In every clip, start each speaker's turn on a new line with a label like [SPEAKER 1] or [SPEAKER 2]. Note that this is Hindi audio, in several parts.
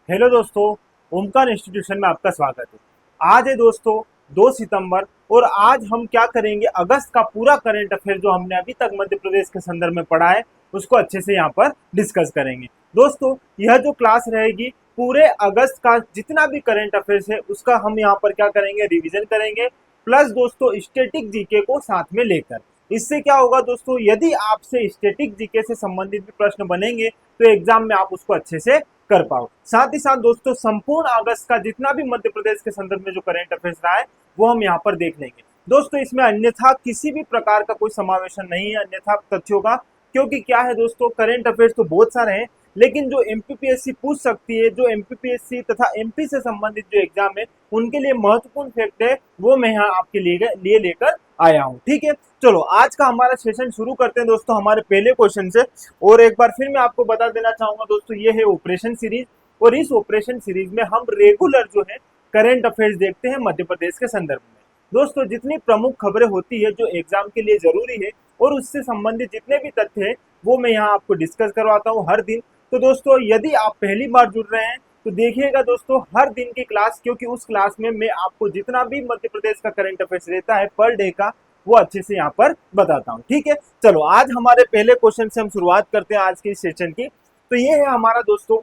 [SPEAKER 1] हेलो दोस्तों, ओमकार इंस्टीट्यूशन में आपका स्वागत है। आज है दोस्तों 2 सितंबर और आज हम क्या करेंगे, अगस्त का पूरा करंट अफेयर जो हमने अभी तक मध्य प्रदेश के संदर्भ में पढ़ा है उसको अच्छे से यहाँ पर डिस्कस करेंगे। दोस्तों यह जो क्लास रहेगी पूरे अगस्त का जितना भी करंट अफेयर्स है उसका हम यहाँ पर क्या करेंगे, रिविजन करेंगे, प्लस दोस्तों स्टैटिक जीके को साथ में लेकर। इससे क्या होगा दोस्तों, यदि आपसे स्टैटिक जीके से संबंधित भी प्रश्न बनेंगे तो एग्जाम में आप उसको अच्छे से कर पाओ। साथ ही साथ दोस्तों संपूर्ण अगस्त का जितना भी मध्य प्रदेश के संदर्भ में जो करंट अफेयर्स रहा है वो हम यहाँ पर देख लेंगे। दोस्तों इसमें अन्यथा किसी भी प्रकार का कोई समावेशन नहीं है अन्यथा तथ्यों का, क्योंकि क्या है दोस्तों, करंट अफेयर्स तो बहुत सारे हैं लेकिन जो एमपीपीएससी पूछ सकती है, जो एमपीपीएससी तथा एमपी से संबंधित जो एग्जाम है उनके लिए महत्वपूर्ण फैक्ट है वो मैं यहाँ आपके लिए लेकर आया हूँ। ठीक है, चलो आज का हमारा सेशन शुरू करते हैं दोस्तों हमारे पहले क्वेश्चन से। और एक बार फिर मैं आपको बता देना चाहूंगा दोस्तों, ये है ऑपरेशन सीरीज और इस ऑपरेशन सीरीज में हम रेगुलर जो है करंट अफेयर्स देखते हैं मध्य प्रदेश के संदर्भ में। दोस्तों जितनी प्रमुख खबरें होती है जो एग्जाम के लिए जरूरी है और उससे संबंधित जितने भी तथ्य है वो मैं यहाँ आपको डिस्कस करवाता हूँ हर दिन। तो दोस्तों यदि आप पहली बार जुड़ रहे हैं तो देखिएगा दोस्तों हर दिन की क्लास, क्योंकि उस क्लास में मैं आपको जितना भी मध्य प्रदेश का करंट अफेयर्स रहता है पर डे का वो अच्छे से यहाँ पर बताता हूँ। ठीक है, चलो आज हमारे पहले क्वेश्चन से हम शुरुआत करते हैं आज के इस सेशन की। तो ये है हमारा दोस्तों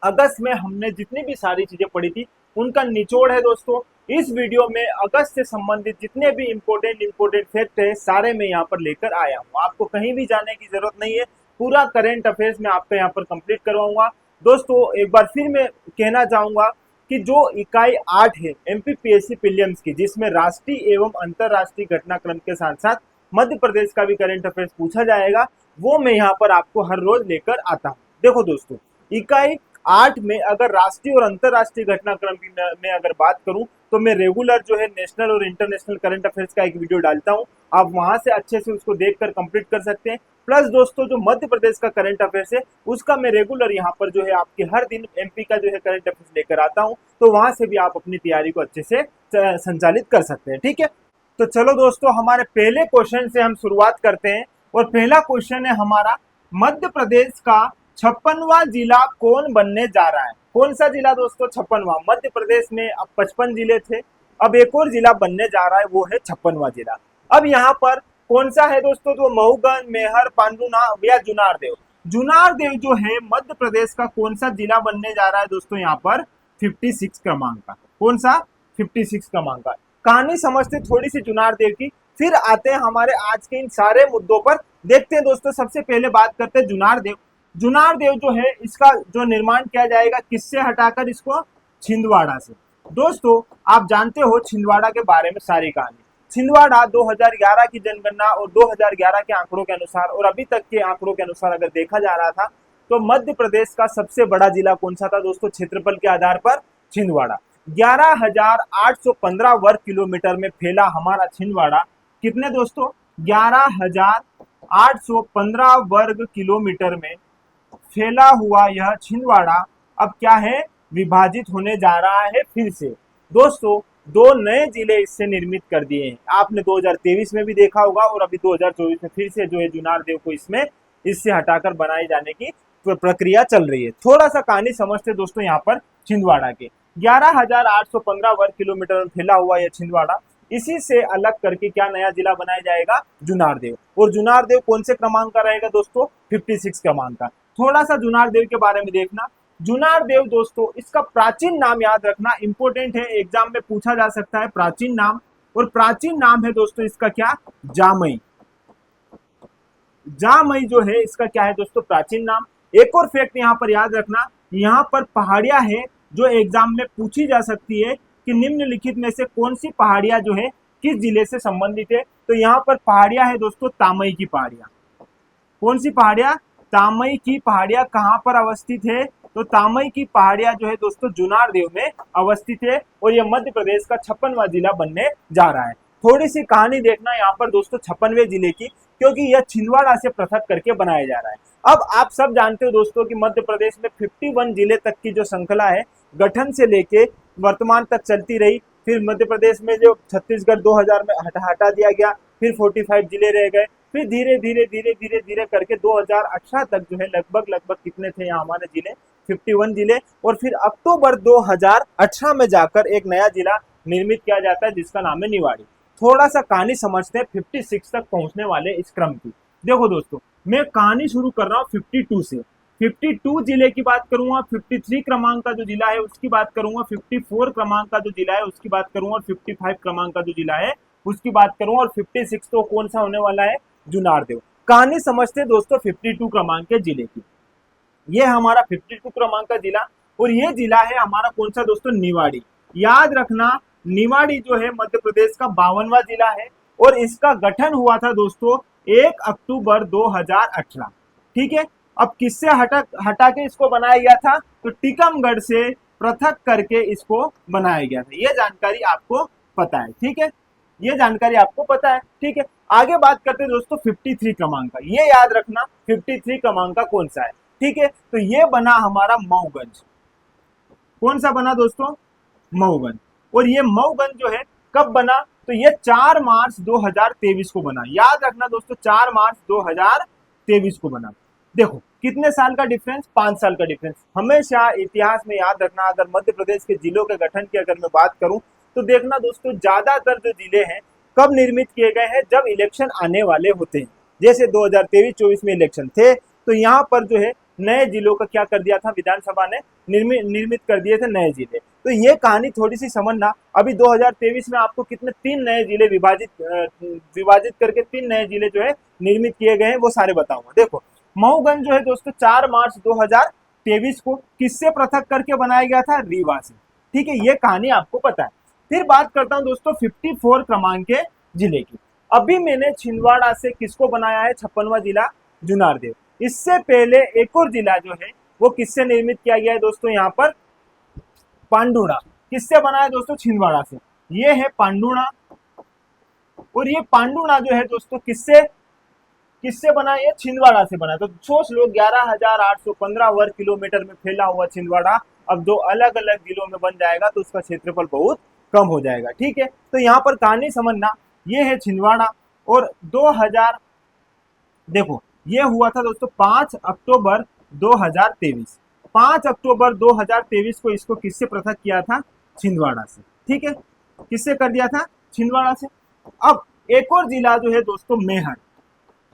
[SPEAKER 1] अगस्त में हमने जितनी भी सारी चीजें पढ़ी थी उनका निचोड़ है दोस्तों। इस वीडियो में अगस्त से संबंधित जितने भी इंपॉर्टेंट फैक्ट है सारे मैं यहाँ पर लेकर आया हूँ। आपको कहीं भी जाने की जरूरत नहीं है, पूरा करंट अफेयर्स में आपका यहाँ पर कंप्लीट करवाऊंगा। दोस्तों एक बार फिर मैं कहना चाहूंगा कि जो इकाई 8 है एमपीपीएससी प्रीलिम्स की, जिसमें राष्ट्रीय एवं अंतरराष्ट्रीय घटनाक्रम के साथ साथ मध्य प्रदेश का भी करंट अफेयर्स पूछा जाएगा, वो मैं यहाँ पर आपको हर रोज लेकर आता हूँ। देखो दोस्तों इकाई 8 में अगर राष्ट्रीय और अंतरराष्ट्रीय घटनाक्रम की मैं अगर बात करूं तो मैं रेगुलर जो है नेशनल और इंटरनेशनल करंट अफेयर्स का एक वीडियो डालता हूं, आप वहां से अच्छे से उसको देखकर कंप्लीट कर सकते हैं। प्लस दोस्तों जो मध्य प्रदेश का करंट अफेयर्स है उसका मैं रेगुलर यहाँ पर जो है आपके हर दिन एमपी का जो है करंट अफेयर्स लेकर आता हूँ, तो वहां से भी आप अपनी तैयारी को अच्छे से संचालित कर सकते हैं। ठीक है, तो चलो दोस्तों हमारे पहले क्वेश्चन से हम शुरुआत करते हैं और पहला क्वेश्चन है हमारा, मध्य प्रदेश का 56वां जिला कौन बनने जा रहा है। कौन सा जिला दोस्तों? 56वां। मध्य प्रदेश में अब 55 जिले थे, अब एक और जिला बनने जा रहा है वो है 56वां जिला। अब यहाँ पर कौन सा है दोस्तों? तो मऊगंज, मेहर, पांडुनाग या जुनारदेव। जुनारदेव जो है मध्य प्रदेश का कौन सा जिला बनने जा रहा है दोस्तों? यहाँ पर 56 क्रमांक का। कौन सा? 56 क्रमांक का। कहानी समझते थोड़ी सी जुनारदेव की, फिर आते हैं हमारे आज के इन सारे मुद्दों पर। देखते हैं दोस्तों, सबसे पहले बात करते हैं जुनारदेव। जुनारदेव जो है इसका जो निर्माण किया जाएगा किससे हटाकर? इसको छिंदवाड़ा से। दोस्तों आप जानते हो छिंदवाड़ा के बारे में सारी कहानी। छिंदवाड़ा 2011 की जनगणना और 2011 के आंकड़ों के अनुसार और अभी तक के आंकड़ों के अनुसार अगर देखा जा रहा था तो मध्य प्रदेश का सबसे बड़ा जिला कौन सा था दोस्तों? क्षेत्रफल के आधार पर छिंदवाड़ा। 11,815 वर्ग किलोमीटर में फैला हमारा छिंदवाड़ा। कितने दोस्तों? 11,815 वर्ग किलोमीटर में फैला हुआ यह छिंदवाड़ा अब क्या है? विभाजित होने जा रहा है फिर से। दोस्तों 2 नए जिले इससे निर्मित कर दिए हैं। आपने 2023 में भी देखा होगा और अभी 2024 में फिर से जो है जुनारदेव को इससे हटाकर बनाए जाने की प्रक्रिया चल रही है। थोड़ा सा कहानी समझते दोस्तों यहाँ पर छिंदवाड़ा के। 11,815 वर्ग किलोमीटर में फैला हुआ यह छिंदवाड़ा, इसी से अलग करके क्या नया जिला बनाया जाएगा? जुनारदेव। और जुनारदेव कौन से क्रमांक का रहेगा दोस्तों? 56 क्रमांक का। थोड़ा सा जुनारदेव के बारे में देखना। जुनारदेव दोस्तों इसका प्राचीन नाम याद रखना, इंपॉर्टेंट है, एग्जाम में पूछा जा सकता है प्राचीन नाम। और प्राचीन नाम है दोस्तों इसका क्या? जामई। जामई जो है इसका क्या है दोस्तों? प्राचीन नाम। एक और फैक्ट यहाँ पर याद रखना, यहाँ पर पहाड़ियां है जो एग्जाम में पूछी जा सकती है कि निम्नलिखित में से कौन सी पहाड़ियां जो है किस जिले से संबंधित है। तो यहाँ पर पहाड़ियां है दोस्तों तामई की पहाड़ियां। कौन सी पहाड़ियां? तामई की पहाड़ियां। कहां पर अवस्थित है? तो तामई की पहाड़ियां जो है दोस्तों जुनारदेव में अवस्थित है और यह मध्य प्रदेश का 56वां जिला बनने जा रहा है। थोड़ी सी कहानी देखना यहाँ पर दोस्तों 56वें जिले की, क्योंकि यह छिंदवाड़ा से पृथक करके बनाया जा रहा है। अब आप सब जानते हो दोस्तों कि मध्य प्रदेश में 51 जिले तक की जो श्रृंखला है गठन से लेके वर्तमान तक चलती रही। फिर मध्य प्रदेश में जो छत्तीसगढ़ 2000 में हटा दिया गया, फिर 45 जिले रह गए, फिर धीरे धीरे धीरे धीरे धीरे करके 2018 तक जो है लगभग कितने थे यहाँ हमारे जिले, 51 जिले। और फिर अक्टूबर 2018 में जाकर एक नया जिला निर्मित किया जाता है जिसका नाम है निवाड़ी। थोड़ा सा कहानी समझते हैं 56 तक पहुंचने वाले इस क्रम की। देखो दोस्तों, मैं कहानी शुरू कर रहा हूँ 52 से। 52 जिले की बात करूंगा, 53 क्रमांक का जो जिला है उसकी बात करूंगा, 54 क्रमांक का जो जिला है उसकी बात करूंगा, और 55 क्रमांक का जो जिला है उसकी बात करूंगा, और 56 तो कौन सा होने वाला है, जुनारदेव। कहानी समझते हैं दोस्तों 52 क्रमांक के जिले की। ये हमारा 52 क्रमांक का जिला, और ये जिला है हमारा कौन सा दोस्तों, निवाड़ी। याद रखना, निवाड़ी जो है मध्य प्रदेश का 52वां जिला है, और इसका गठन हुआ था दोस्तों 1 अक्टूबर 2018। ठीक है, अब किससे हटा के इसको बनाया गया था, तो टीकमगढ़ से पृथक करके इसको बनाया गया था। ये जानकारी आपको पता है, ठीक है, ये जानकारी आपको पता है, ठीक है। आगे बात करते हैं दोस्तों 53 क्रमांक का। ये याद रखना 53 क्रमांक का कौन सा है, ठीक है, तो ये बना हमारा मऊगंज। कौन सा बना दोस्तों, मऊगंज। और ये मऊगंज जो है कब बना, तो ये 4 मार्च 2023 को बना। याद रखना दोस्तों 4 मार्च 2023 को बना। देखो कितने साल का डिफरेंस, 5 साल का डिफरेंस। हमेशा इतिहास में याद रखना, अगर मध्य प्रदेश के जिलों के गठन की अगर मैं बात करूं तो देखना दोस्तों, ज्यादातर जो जिले हैं कब निर्मित किए गए हैं, जब इलेक्शन आने वाले होते हैं। जैसे 2023-24 में इलेक्शन थे, तो यहाँ पर जो है नए जिलों का क्या कर दिया था, विधानसभा ने निर्मित कर दिए थे नए जिले। तो ये कहानी थोड़ी सी समझना। अभी 2023 में आपको कितने 3 नए जिले विभाजित करके 3 नए जिले जो है निर्मित किए गए हैं, वो सारे बताऊंगा। देखो मऊगंज जो है दोस्तों 4 मार्च 2023 को किससे पृथक करके बनाया गया था, रीवा से। ठीक है, ये कहानी आपको पता है। फिर बात करता हूं दोस्तों 54 क्रमांक के जिले की। अभी मैंने छिंदवाड़ा से किसको बनाया है, 56वां जिला, जुनारदेव। इससे पहले एक और जिला जो है वो किससे निर्मित किया गया है दोस्तों, यहाँ पर पांडुणा। किससे बना है दोस्तों, छिंदवाड़ा से। ये है पांडुणा, और ये पांडुणा जो है दोस्तों किससे बना, ये छिंदवाड़ा से बना। तो सोच लो 11,815 वर्ग किलोमीटर में फैला हुआ छिंदवाड़ा अब दो अलग अलग जिलों में बन जाएगा तो उसका क्षेत्रफल बहुत कम हो जाएगा। ठीक है, तो यहाँ पर कहानी समझना, ये है छिंदवाड़ा। और 2000 देखो ये हुआ था दोस्तों 5 अक्टूबर 2023। 5 अक्टूबर 2023 को इसको किससे पृथक किया था, छिंदवाड़ा से। ठीक है, किससे कर दिया था, छिंदवाड़ा से। अब एक और जिला जो है दोस्तों मेहर,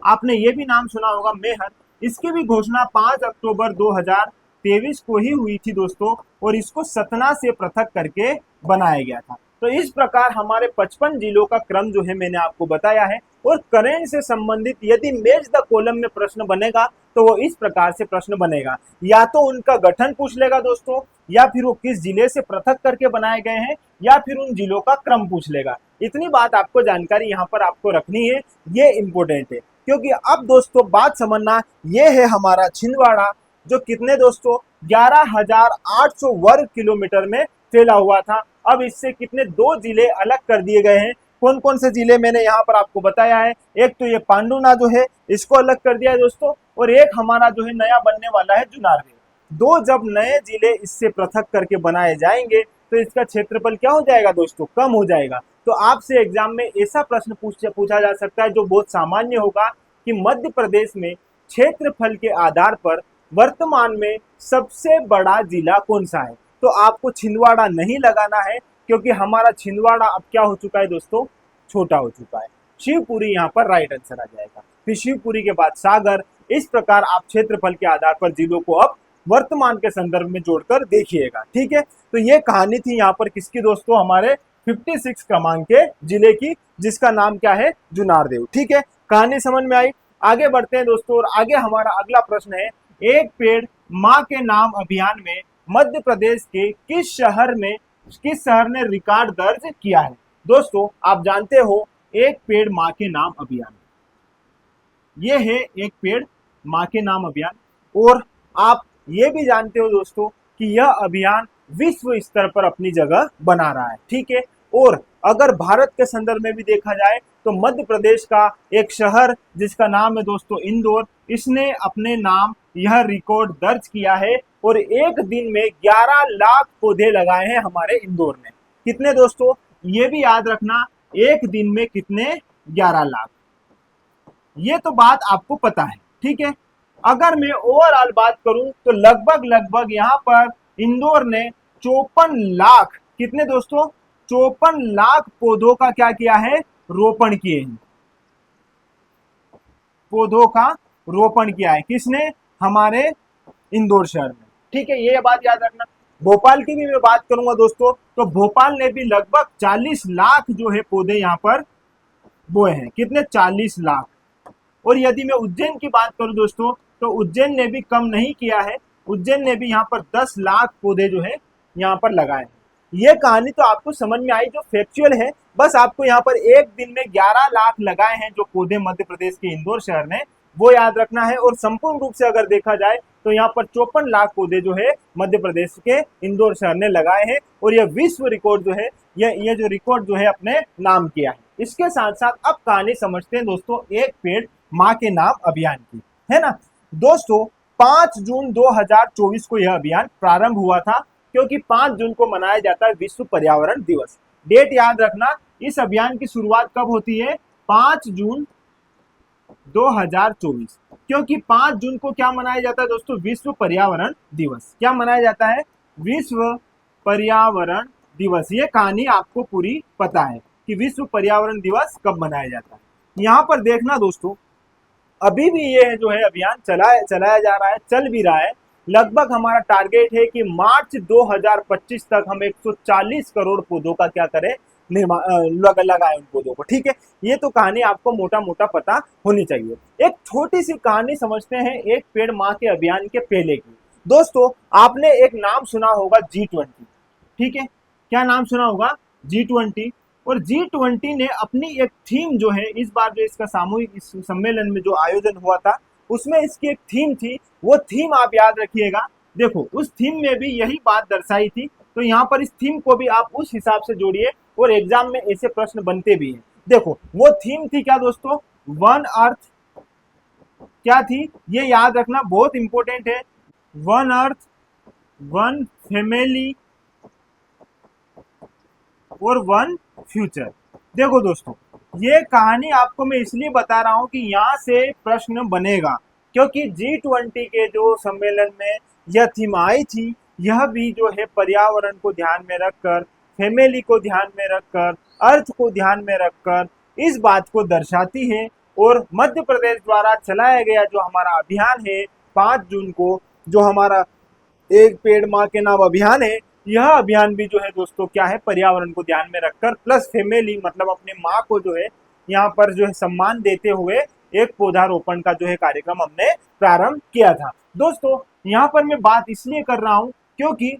[SPEAKER 1] आपने ये भी नाम सुना होगा मेहर। इसकी भी घोषणा 5 अक्टूबर 2023 को ही हुई थी दोस्तों, और इसको सतना से पृथक करके बनाया गया था। तो इस प्रकार हमारे 55 जिलों का क्रम जो है मैंने आपको बताया है। और करेंट से संबंधित यदि मैच द कॉलम में प्रश्न बनेगा तो वो इस प्रकार से प्रश्न बनेगा, या तो उनका गठन पूछ लेगा दोस्तों, या फिर वो किस जिले से पृथक करके बनाए गए हैं, या फिर उन जिलों का क्रम पूछ लेगा। इतनी बात आपको जानकारी यहाँ पर आपको रखनी है, ये इंपॉर्टेंट है। क्योंकि अब दोस्तों बात समझना, ये है हमारा छिंदवाड़ा जो कितने दोस्तों 11,800 वर्ग किलोमीटर में फैला हुआ था। अब इससे कितने 2 जिले अलग कर दिए गए हैं। कौन कौन से जिले मैंने यहाँ पर आपको बताया है, एक तो ये पांडुना जो है इसको अलग कर दिया है दोस्तों, और एक हमारा जो है नया बनने वाला है जुनारदेव। 2 जब नए जिले इससे पृथक करके बनाए जाएंगे तो इसका क्षेत्रफल क्या हो जाएगा दोस्तों, कम हो जाएगा। तो आपसे एग्जाम में ऐसा प्रश्न पूछा जा सकता है जो बहुत सामान्य होगा कि मध्य प्रदेश में क्षेत्रफल के आधार पर वर्तमान में सबसे बड़ा जिला कौन सा है। तो आपको छिंदवाड़ा नहीं लगाना है, क्योंकि हमारा छिंदवाड़ा अब क्या हो चुका है दोस्तों, छोटा हो चुका है। शिवपुरी यहाँ पर राइट आंसर आ जाएगा। फिर शिवपुरी के बाद सागर। इस प्रकार आप क्षेत्रफल के आधार पर जिलों को अब वर्तमान के संदर्भ में जोड़कर देखिएगा। ठीक है, तो ये कहानी थी यहाँ पर किसकी दोस्तों, हमारे 56 क्रमांक के जिले की, जिसका नाम क्या है, जुनारदेव। ठीक है, कहानी समझ में आई। आगे बढ़ते हैं दोस्तों, और आगे हमारा अगला प्रश्न है, एक पेड़ माँ के नाम अभियान में मध्य प्रदेश के किस शहर ने रिकॉर्ड दर्ज किया है। दोस्तों आप जानते हो एक पेड़ माँ के नाम अभियान, ये है एक पेड़ माँ के नाम अभियान। और आप ये भी जानते हो दोस्तों कि यह अभियान विश्व स्तर पर अपनी जगह बना रहा है। ठीक है, और अगर भारत के संदर्भ में भी देखा जाए तो मध्य प्रदेश का एक शहर जिसका नाम है दोस्तों इंदौर, इसने अपने नाम यह रिकॉर्ड दर्ज किया है, और एक दिन में 11 लाख पौधे लगाए हैं हमारे इंदौर ने। कितने दोस्तों, ये भी याद रखना, एक दिन में कितने, 11 लाख। ये तो बात आपको पता है, ठीक है। अगर मैं ओवरऑल बात करूं तो लगभग लगभग यहाँ पर इंदौर ने 54 लाख, कितने दोस्तों, 54 लाख पौधों का क्या किया है, रोपण किए हैं, पौधों का रोपण किया है। किसने, हमारे इंदौर शहर में, ठीक है, ये बात याद रखना। भोपाल की भी मैं बात करूंगा दोस्तों, तो भोपाल ने भी लगभग 40 लाख जो है पौधे यहाँ पर बोए हैं, कितने, 40 लाख। और यदि मैं उज्जैन की बात करूं दोस्तों, तो उज्जैन ने भी कम नहीं किया है, उज्जैन ने भी यहाँ पर 10 लाख पौधे जो है यहाँ पर लगाए हैं। ये कहानी तो आपको समझ में आई, जो फैक्चुअल है। बस आपको यहाँ पर एक दिन में 11 लाख लगाए हैं जो पौधे मध्य प्रदेश के इंदौर शहर ने, वो याद रखना है। और संपूर्ण रूप से अगर देखा जाए तो यहाँ पर 54 लाख पौधे जो है मध्य प्रदेश के इंदौर शहर ने लगाए हैं, और यह विश्व रिकॉर्ड जो है, ये जो रिकॉर्ड जो है अपने नाम किया है। इसके साथ साथ अब कहानी समझते हैं दोस्तों एक पेड़ माँ के नाम अभियान की, है ना दोस्तों। 5 जून 2024 को यह अभियान प्रारंभ हुआ था, क्योंकि 5 जून को मनाया जाता है विश्व पर्यावरण दिवस। डेट याद रखना, इस अभियान की शुरुआत कब होती है, 5 जून 2024, क्योंकि 5 जून को क्या मनाया जाता है दोस्तों, विश्व पर्यावरण दिवस। क्या मनाया जाता है, विश्व पर्यावरण दिवस। ये कहानी आपको पूरी पता है कि विश्व पर्यावरण दिवस कब मनाया जाता है। यहाँ पर देखना दोस्तों, अभी भी ये जो है अभियान चलाया जा रहा है, चल भी रहा है। लगभग हमारा टारगेट है कि मार्च 2025 तक हम 140 करोड़ पौधों का क्या करें, लगाए उन पौधों को, ठीक है। ये तो कहानी आपको मोटा मोटा पता होनी चाहिए। एक छोटी सी कहानी समझते हैं एक पेड़ माँ के अभियान के पहले की। दोस्तों आपने एक नाम सुना होगा G20, ठीक है, क्या नाम सुना होगा, G20। और G20 ने अपनी एक थीम जो है, इस बार जो इसका सामूहिक इस सम्मेलन में जो आयोजन हुआ था, उसमें इसकी एक थीम थी। वो थीम आप याद रखिएगा। देखो उस थीम में भी यही बात दर्शाई थी, तो यहाँ पर इस थीम को भी आप उस हिसाब से जोड़िए, और एग्जाम में ऐसे प्रश्न बनते भी हैं। देखो वो थीम थी क्या दोस्तों, वन अर्थ, क्या थी ये याद रखना, बहुत इंपॉर्टेंट है। वन अर्थ, वन फैमिली और वन फ्यूचर। देखो दोस्तों ये कहानी आपको मैं इसलिए बता रहा हूं कि यहाँ से प्रश्न बनेगा, क्योंकि G20 के जो सम्मेलन में यह थीम आई थी, यह भी जो है पर्यावरण को ध्यान में रखकर, फैमिली को ध्यान में रखकर, अर्थ को ध्यान में रखकर इस बात को दर्शाती है। और मध्य प्रदेश द्वारा चलाया गया जो हमारा अभियान है 5 जून को, जो हमारा एक पेड़ माँ के नाम अभियान है, यह अभियान भी जो है दोस्तों क्या है, पर्यावरण को ध्यान में रखकर प्लस फैमिली, मतलब अपने माँ को जो है यहाँ पर जो है सम्मान देते हुए एक पौधारोपण का जो है कार्यक्रम हमने प्रारंभ किया था। दोस्तों यहाँ पर मैं बात इसलिए कर रहा हूँ क्योंकि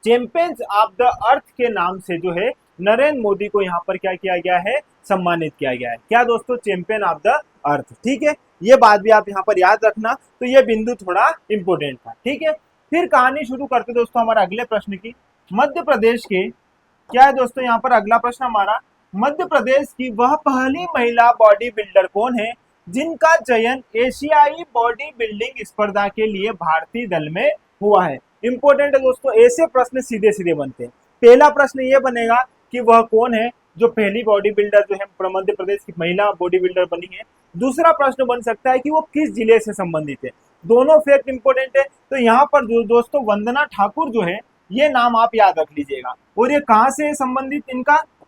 [SPEAKER 1] चैंपियंस ऑफ द अर्थ के नाम से जो है नरेंद्र मोदी को यहाँ पर क्या किया गया है, सम्मानित किया गया है। क्या दोस्तों, चैंपियन ऑफ द अर्थ, ठीक है। ये बात भी आप यहाँ पर याद रखना, तो ये बिंदु थोड़ा इंपोर्टेंट था, ठीक है। फिर कहानी शुरू करते दोस्तों हमारे अगले प्रश्न की। मध्य प्रदेश के, क्या है दोस्तों यहाँ पर अगला प्रश्न हमारा, मध्य प्रदेश की वह पहली महिला बॉडी बिल्डर कौन है जिनका चयन एशियाई बॉडी बिल्डिंग स्पर्धा के लिए भारतीय दल में हुआ है। इंपॉर्टेंट है दोस्तों, ऐसे प्रश्न सीधे सीधे बनते हैं। पहला प्रश्न ये बनेगा कि वह कौन है जो पहली बॉडी बिल्डर जो है मध्य प्रदेश की महिला बॉडी बिल्डर बनी है। दूसरा प्रश्न बन सकता है कि वो किस जिले से संबंधित है। दोनों फैक्ट इंपॉर्टेंट है। तो यहाँ पर दोस्तों वंदना ठाकुर जो है, ये नाम आप याद रख लीजिएगा। और ये कहाँ से संबंधित,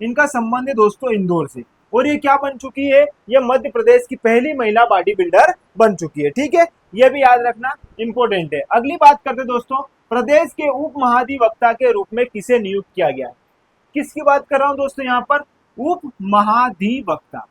[SPEAKER 1] इनका संबंध है दोस्तों इंदौर से। और ये क्या बन चुकी है, ये मध्य प्रदेश की पहली महिला बॉडी बिल्डर बन चुकी है, ठीक है। ये भी याद रखना इंपॉर्टेंट है। अगली बात करते दोस्तों, प्रदेश के उप महाधिवक्ता के रूप में किसे नियुक्त किया गया है। किसकी बात कर रहा हूं दोस्तों यहाँ पर, उप महाधिवक्ता।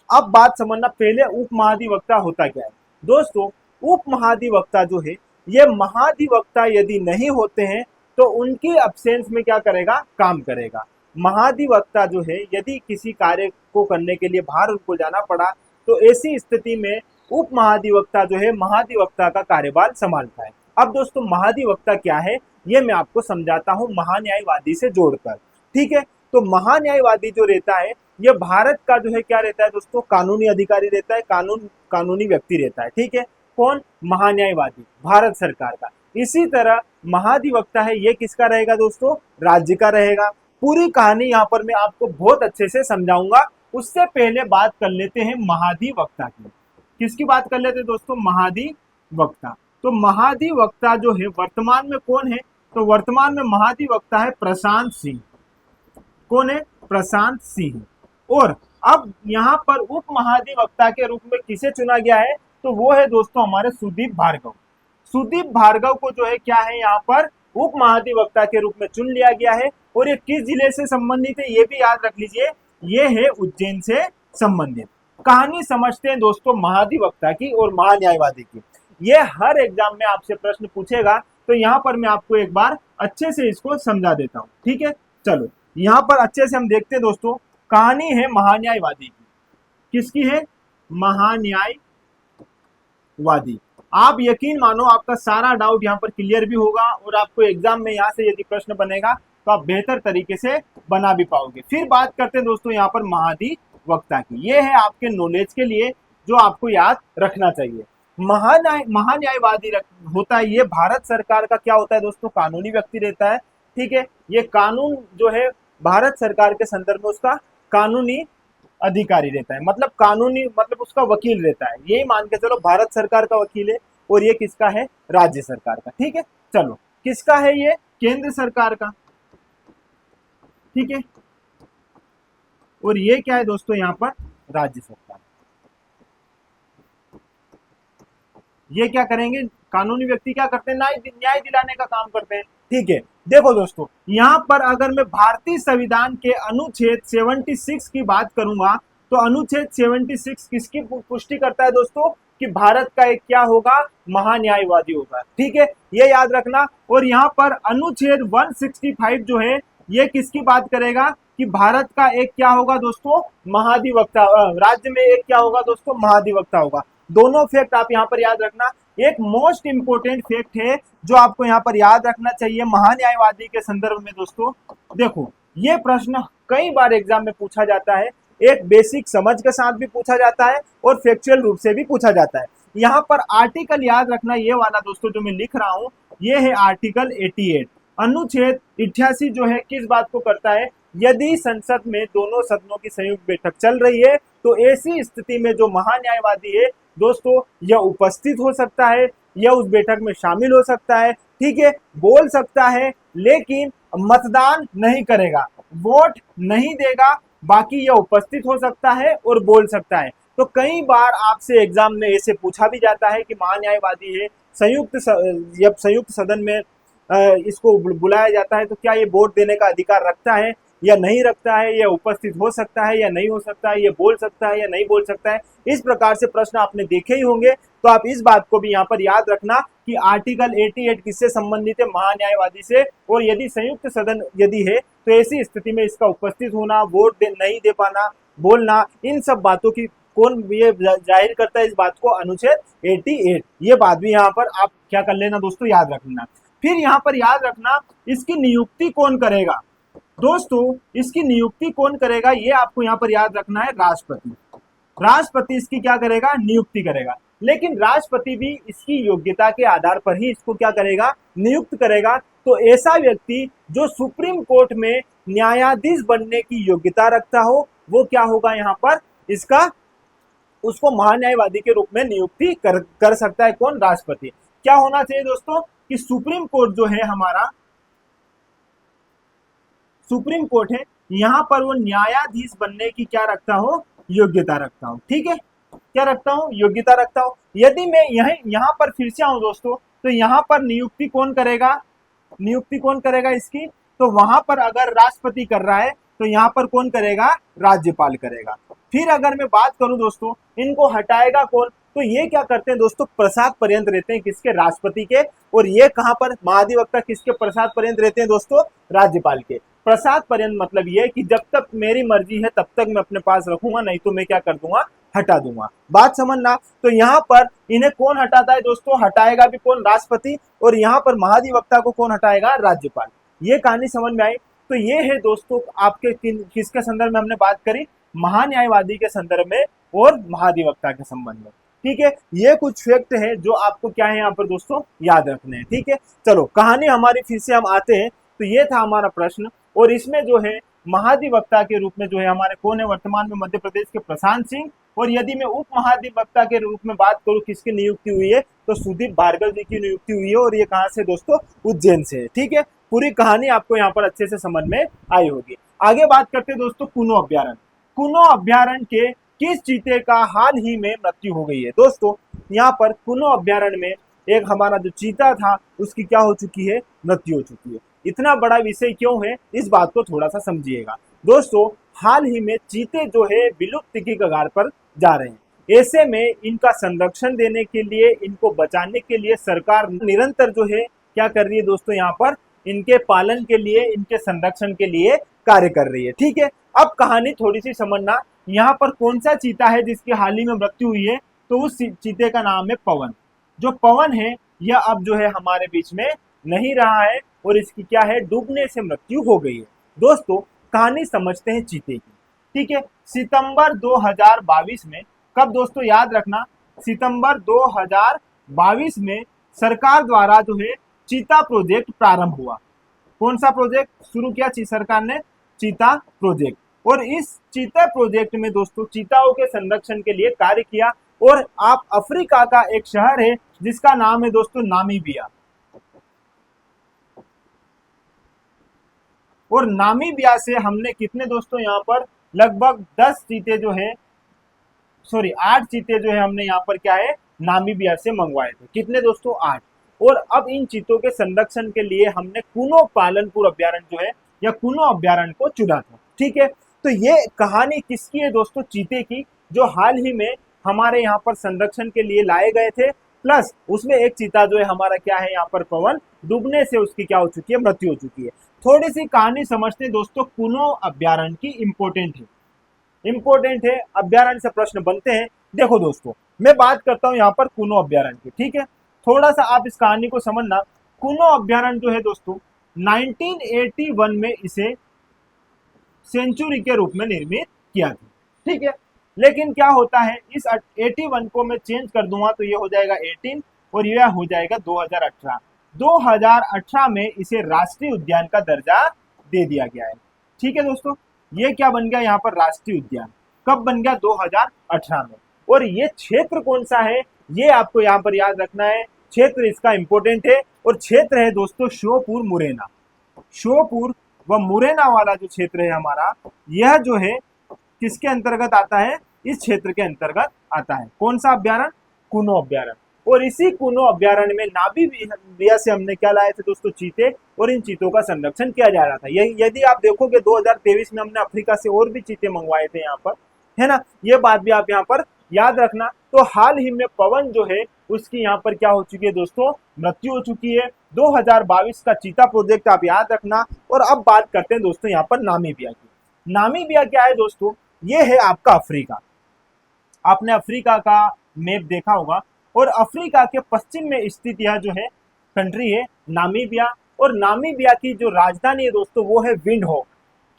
[SPEAKER 1] अब बात समझना, पहले उप महाधिवक्ता होता क्या है दोस्तों। उप महाधिवक्ता जो है, ये महाधिवक्ता यदि नहीं होते हैं तो उनकी अब्सेंस में क्या करेगा, काम करेगा। महाधिवक्ता जो है, यदि किसी कार्य को करने के लिए बाहर उनको जाना पड़ा तो ऐसी स्थिति में उप महाधिवक्ता जो है महाधिवक्ता का कार्यभार संभालता है। अब दोस्तों महाधिवक्ता क्या है, ये मैं आपको समझाता हूं महान्यायवादी से जोड़कर, ठीक है। तो महान्यायवादी जो रहता है, ये भारत का जो है क्या रहता है दोस्तों, कानूनी अधिकारी रहता है, कानूनी व्यक्ति रहता है, ठीक है। कौन, महान्यायवादी, भारत सरकार का। इसी तरह महाधिवक्ता है, ये किसका रहेगा दोस्तों, राज्य का रहेगा। पूरी कहानी यहाँ पर मैं आपको बहुत अच्छे से समझाऊंगा, उससे पहले बात कर लेते हैं महाधिवक्ता की। किसकी बात कर लेते हैं दोस्तों? महाधिवक्ता। तो महाधिवक्ता जो है वर्तमान में कौन है? तो वर्तमान में महाधिवक्ता है प्रशांत सिंह। कौन है? प्रशांत सिंह। और अब यहाँ पर उप महाधिवक्ता के रूप में किसे चुना गया है? तो वो है दोस्तों हमारे सुदीप भार्गव। सुदीप भार्गव को जो है क्या है यहाँ पर उप महाधिवक्ता के रूप में चुन लिया गया है। और ये किस जिले से संबंधित है ये भी याद रख लीजिए, ये है उज्जैन से संबंधित। कहानी समझते हैं दोस्तों महाधिवक्ता की और महान्यायवादी की। ये हर एग्जाम में आपसे प्रश्न पूछेगा, तो यहाँ पर मैं आपको एक बार अच्छे से इसको समझा देता हूँ। ठीक है, चलो यहाँ पर अच्छे से हम देखते हैं दोस्तों। कहानी है महान्यायवादी की। किसकी है? महान्यायवादी। आप यकीन मानो आपका सारा डाउट यहाँ पर क्लियर भी होगा और आपको एग्जाम में यहाँ से यदि प्रश्न बनेगा तो आप बेहतर तरीके से बना भी पाओगे। फिर बात करते हैं दोस्तों यहाँ पर महाधिवक्ता की। ये है आपके नॉलेज के लिए जो आपको याद रखना चाहिए। महान्यायवादी होता है, ये भारत सरकार का क्या होता है दोस्तों? कानूनी व्यक्ति रहता है। ठीक है, ये कानून जो है भारत सरकार के संदर्भ में उसका कानूनी अधिकारी रहता है, मतलब कानूनी मतलब उसका वकील रहता है। यही मान के चलो भारत सरकार का वकील है। और ये किसका है? राज्य सरकार का। ठीक है, चलो किसका है? ये केंद्र सरकार का। ठीक है, और ये क्या है दोस्तों? यहाँ पर राज्य सरकार। ये क्या करेंगे? कानूनी व्यक्ति क्या करते हैं? न्याय दिलाने का काम करते हैं। ठीक है, देखो दोस्तों यहाँ पर अगर मैं भारतीय संविधान के अनुच्छेद 76 की बात करूंगा तो अनुच्छेद 76 किसकी पुष्टि करता है दोस्तों? कि भारत का एक क्या होगा? महान्यायवादी होगा। ठीक है, ये याद रखना। और यहाँ पर अनुच्छेद 165 जो है ये किसकी बात करेगा? कि भारत का एक क्या होगा दोस्तों? महाधिवक्ता। राज्य में एक क्या होगा दोस्तों? महाधिवक्ता होगा। दोनों फैक्ट आप यहाँ पर याद रखना। एक मोस्ट इंपोर्टेंट फैक्ट है जो आपको यहाँ पर याद रखना चाहिए महान्यायवादी के संदर्भ में दोस्तों। देखो ये प्रश्न कई बार एग्जाम में पूछा जाता है, एक बेसिक समझ के साथ भी पूछा जाता है और फैक्चुअल रूप से भी पूछा जाता है। यहाँ पर आर्टिकल याद रखना, ये वाला दोस्तों जो मैं लिख रहा हूँ ये है आर्टिकल 88। अनुच्छेद 88 जो है किस बात को करता है? यदि संसद में दोनों सदनों की संयुक्त बैठक चल रही है तो ऐसी स्थिति में जो महान्यायवादी है दोस्तों यह उपस्थित हो सकता है, यह उस बैठक में शामिल हो सकता है। ठीक है, बोल सकता है लेकिन मतदान नहीं करेगा, वोट नहीं देगा, बाकी यह उपस्थित हो सकता है और बोल सकता है। तो कई बार आपसे एग्जाम में ऐसे पूछा भी जाता है कि महान्यायवादी है, जब संयुक्त सदन में इसको बुलाया जाता है तो क्या ये वोट देने का अधिकार रखता है या नहीं रखता है, या उपस्थित हो सकता है या नहीं हो सकता है, ये बोल सकता है या नहीं बोल सकता है। इस प्रकार से प्रश्न आपने देखे ही होंगे। तो आप इस बात को भी यहाँ पर याद रखना कि आर्टिकल 88 किससे संबंधित है? महान्यायवादी से। और यदि संयुक्त सदन यदि है तो ऐसी स्थिति में इसका उपस्थित होना, वोट नहीं दे पाना, बोलना, इन सब बातों की कौन ये जाहिर करता है? इस बात को अनुच्छेद 88। ये बात भी यहाँ पर आप क्या कर लेना दोस्तों? याद रखना। फिर यहाँ पर याद रखना इसकी नियुक्ति कौन करेगा दोस्तों? इसकी नियुक्ति कौन करेगा ये आपको यहाँ पर याद रखना है। राष्ट्रपति। राष्ट्रपति इसकी क्या करेगा? नियुक्ति करेगा। लेकिन राष्ट्रपति भी इसकी योग्यता के आधार पर ही इसको क्या करेगा? नियुक्त करेगा। तो ऐसा व्यक्ति जो सुप्रीम कोर्ट में न्यायाधीश बनने की योग्यता रखता हो वो क्या होगा? यहाँ पर इसका उसको महान्यायवादी के रूप में नियुक्ति कर सकता है। कौन? राष्ट्रपति। क्या होना चाहिए दोस्तों? कि सुप्रीम कोर्ट जो है हमारा सुप्रीम कोर्ट है, यहाँ पर वो न्यायाधीश बनने की क्या रखता हो? योग्यता रखता हो। ठीक है, क्या रखता हूं? योग्यता रखता हूं। यदि मैं यहाँ पर फिर से आऊं दोस्तों तो यहाँ पर नियुक्ति कौन करेगा? नियुक्ति कौन करेगा इसकी? तो वहां पर अगर राष्ट्रपति कर रहा है तो यहाँ पर कौन करेगा? राज्यपाल करेगा। फिर अगर मैं बात करूं दोस्तों इनको हटाएगा कौन? तो ये क्या करते हैं दोस्तों? प्रसाद पर्यंत रहते हैं किसके? राष्ट्रपति के। और ये कहां पर? महाधिवक्ता किसके प्रसाद पर्यंत रहते हैं दोस्तों? राज्यपाल के प्रसाद पर्यंत। मतलब ये कि जब तक मेरी मर्जी है तब तक मैं अपने पास रखूंगा, नहीं तो मैं क्या कर दूंगा? हटा दूंगा। बात समझना। तो यहाँ पर इन्हें कौन हटाता है दोस्तों? हटाएगा भी कौन? राष्ट्रपति। और यहाँ पर महाधिवक्ता को कौन हटाएगा? राज्यपाल। ये कहानी समझ में आई। तो ये है दोस्तों आपके किसके संदर्भ में हमने बात करी? महान्यायवादी के संदर्भ में और महाधिवक्ता के संबंध में। ठीक है, ये कुछ फैक्ट है जो आपको क्या है यहाँ पर दोस्तों याद रखने हैं। ठीक है, चलो कहानी हमारी फिर से हम आते हैं। तो ये था हमारा प्रश्न और इसमें जो है महाधिवक्ता के रूप में जो है हमारे कौन है वर्तमान में मध्य प्रदेश के प्रशांत सिंह। और यदि मैं उप महाधिवक्ता के रूप में बात करूं किसकी नियुक्ति हुई है तो सुदीप भार्गव जी की नियुक्ति हुई है। और ये कहां से दोस्तों, उज्जैन से है। ठीक है, पूरी कहानी आपको यहाँ पर अच्छे से समझ में आई होगी। आगे बात करते हैं दोस्तों कुनो अभ्यारण्य। कुनो अभ्यारण्य के किस चीते का हाल ही में मृत्यु हो गई है। दोस्तों यहाँ पर कुनो अभ्यारण्य में एक हमारा जो चीता था उसकी क्या हो चुकी है, मृत्यु हो चुकी है। इतना बड़ा विषय क्यों है, इस बात को थोड़ा सा समझिएगा। दोस्तों हाल ही में चीते जो है विलुप्ति की कगार पर जा रहे हैं। ऐसे में इनका संरक्षण देने के लिए, इनको बचाने के लिए सरकार निरंतर जो है क्या कर रही है दोस्तों, यहाँ पर इनके पालन के लिए, इनके संरक्षण के लिए कार्य कर रही है। ठीक है, अब कहानी थोड़ी सी समझना। यहाँ पर कौन सा चीता है जिसकी हाल ही में मृत्यु हुई है, तो उस चीते का नाम है पवन। जो पवन है यह अब जो है हमारे बीच में नहीं रहा है और इसकी क्या है, डूबने से मृत्यु हो गई है। दोस्तों कहानी समझते हैं चीते की। ठीक है, सितंबर 2022 में, कब दोस्तों याद रखना, सितंबर 2022 में सरकार द्वारा जो है चीता प्रोजेक्ट प्रारंभ हुआ। कौन सा प्रोजेक्ट शुरू किया सरकार ने, चीता प्रोजेक्ट। और इस चीता प्रोजेक्ट में दोस्तों चीताओं के संरक्षण के लिए कार्य किया। और आप अफ्रीका का एक शहर है जिसका नाम है दोस्तों नामीबिया। और नामीबिया से हमने कितने दोस्तों यहाँ पर लगभग 10 चीते जो है, सॉरी 8 चीते जो है हमने यहाँ पर क्या है नामीबिया से मंगवाए थे। कितने दोस्तों, 8। और अब इन चीतों के संरक्षण के लिए हमने कुनो पालनपुर अभ्यारण्य जो है या कुनो अभ्यारण्य को चुना था। ठीक है, तो ये कहानी किसकी है दोस्तों, चीते की, जो हाल ही में हमारे यहाँ पर संरक्षण के लिए लाए गए थे। प्लस उसमें एक चीता जो है हमारा क्या है यहाँ पर पवन, डूबने से उसकी क्या हो चुकी है, मृत्यु हो चुकी है। थोड़ी सी कहानी समझते हैं दोस्तों कुनो अभ्यारण्य की। इंपॉर्टेंट है, अभ्यारण्य से प्रश्न बनते हैं। देखो दोस्तों मैं बात करता हूँ यहाँ पर कुनो अभ्यारण्य की। ठीक है, थोड़ा सा आप इस कहानी को समझना। कुनो अभ्यारण्य जो है दोस्तों 1981 में इसे सेंचुरी के रूप में निर्मित किया था। ठीक है, लेकिन क्या होता है, इस 81 को मैं चेंज कर दूंगा तो ये हो जाएगा 18 और यह हो जाएगा 2018। 2018 में इसे राष्ट्रीय उद्यान का दर्जा दे दिया गया है। ठीक है दोस्तों, ये क्या बन गया यहाँ पर, राष्ट्रीय उद्यान। कब बन गया, 2018 में। और ये क्षेत्र कौन सा है, ये आपको यहाँ पर याद रखना है। क्षेत्र इसका इंपॉर्टेंट है और क्षेत्र है दोस्तों श्योपुर मुरैना। श्योपुर व मुरैना वाला जो क्षेत्र है हमारा, यह जो है किसके अंतर्गत आता है, इस क्षेत्र के अंतर्गत आता है। कौन सा अभ्यारण्य, कुनो अभ्यारण्य। और इसी कुनो अभ्यारण्य में नामीबिया से हमने क्या लाए थे दोस्तों, चीते। और इन चीतों का संरक्षण किया जा रहा था। यदि आप देखोगे 2023 में हमने अफ्रीका से और भी चीते मंगवाए थे यहाँ पर, है ना, ये बात भी आप यहाँ पर याद रखना। तो हाल ही में पवन जो है उसकी यहाँ पर क्या हो चुकी है दोस्तों, मृत्यु हो चुकी है। 2022 का चीता प्रोजेक्ट आप याद रखना। और अब बात करते हैं दोस्तों यहाँ पर नामीबिया की। नामीबिया क्या है दोस्तों, ये है आपका अफ्रीका। आपने अफ्रीका का मैप देखा होगा और अफ्रीका के पश्चिम में स्थित यह जो है कंट्री है नामीबिया। और नामीबिया की जो राजधानी है दोस्तों वो है विंडहोक।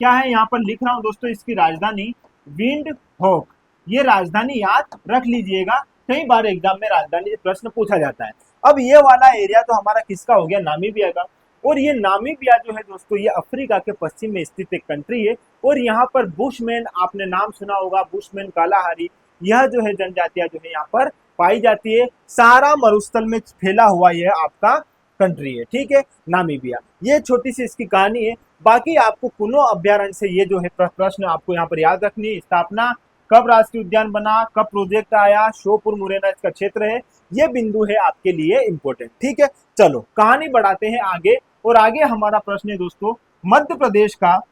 [SPEAKER 1] क्या है, यहाँ पर लिख रहा हूं दोस्तों इसकी राजधानी, विंडहोक। ये राजधानी याद रख लीजिएगा, कई बार एग्जाम में राजधानी से प्रश्न पूछा जाता है। अब ये वाला एरिया तो हमारा किसका हो गया, नामीबिया का। और ये नामीबिया जो है दोस्तों ये अफ्रीका के पश्चिम में स्थित एक कंट्री है। और यहाँ पर बुशमैन, आपने नाम सुना होगा, बुशमैन कालाहारी, यह जो है जनजातियां जो है यहाँ पर पाई जाती है। सारा मरुस्थल में फैला हुआ यह आपका कंट्री है। ठीक है, नामीबिया। ये छोटी सी इसकी कहानी है। बाकी आपको कुनो अभ्यारण्य से ये जो है प्रश्न आपको यहाँ पर याद रखनी है। स्थापना, कब राष्ट्रीय उद्यान बना, कब प्रोजेक्ट आया, श्योपुर मुरैना इसका क्षेत्र है, ये बिंदु है आपके लिए इंपॉर्टेंट। ठीक है, चलो कहानी बढ़ाते हैं आगे। और आगे हमारा प्रश्न है दोस्तों मध्य प्रदेश का।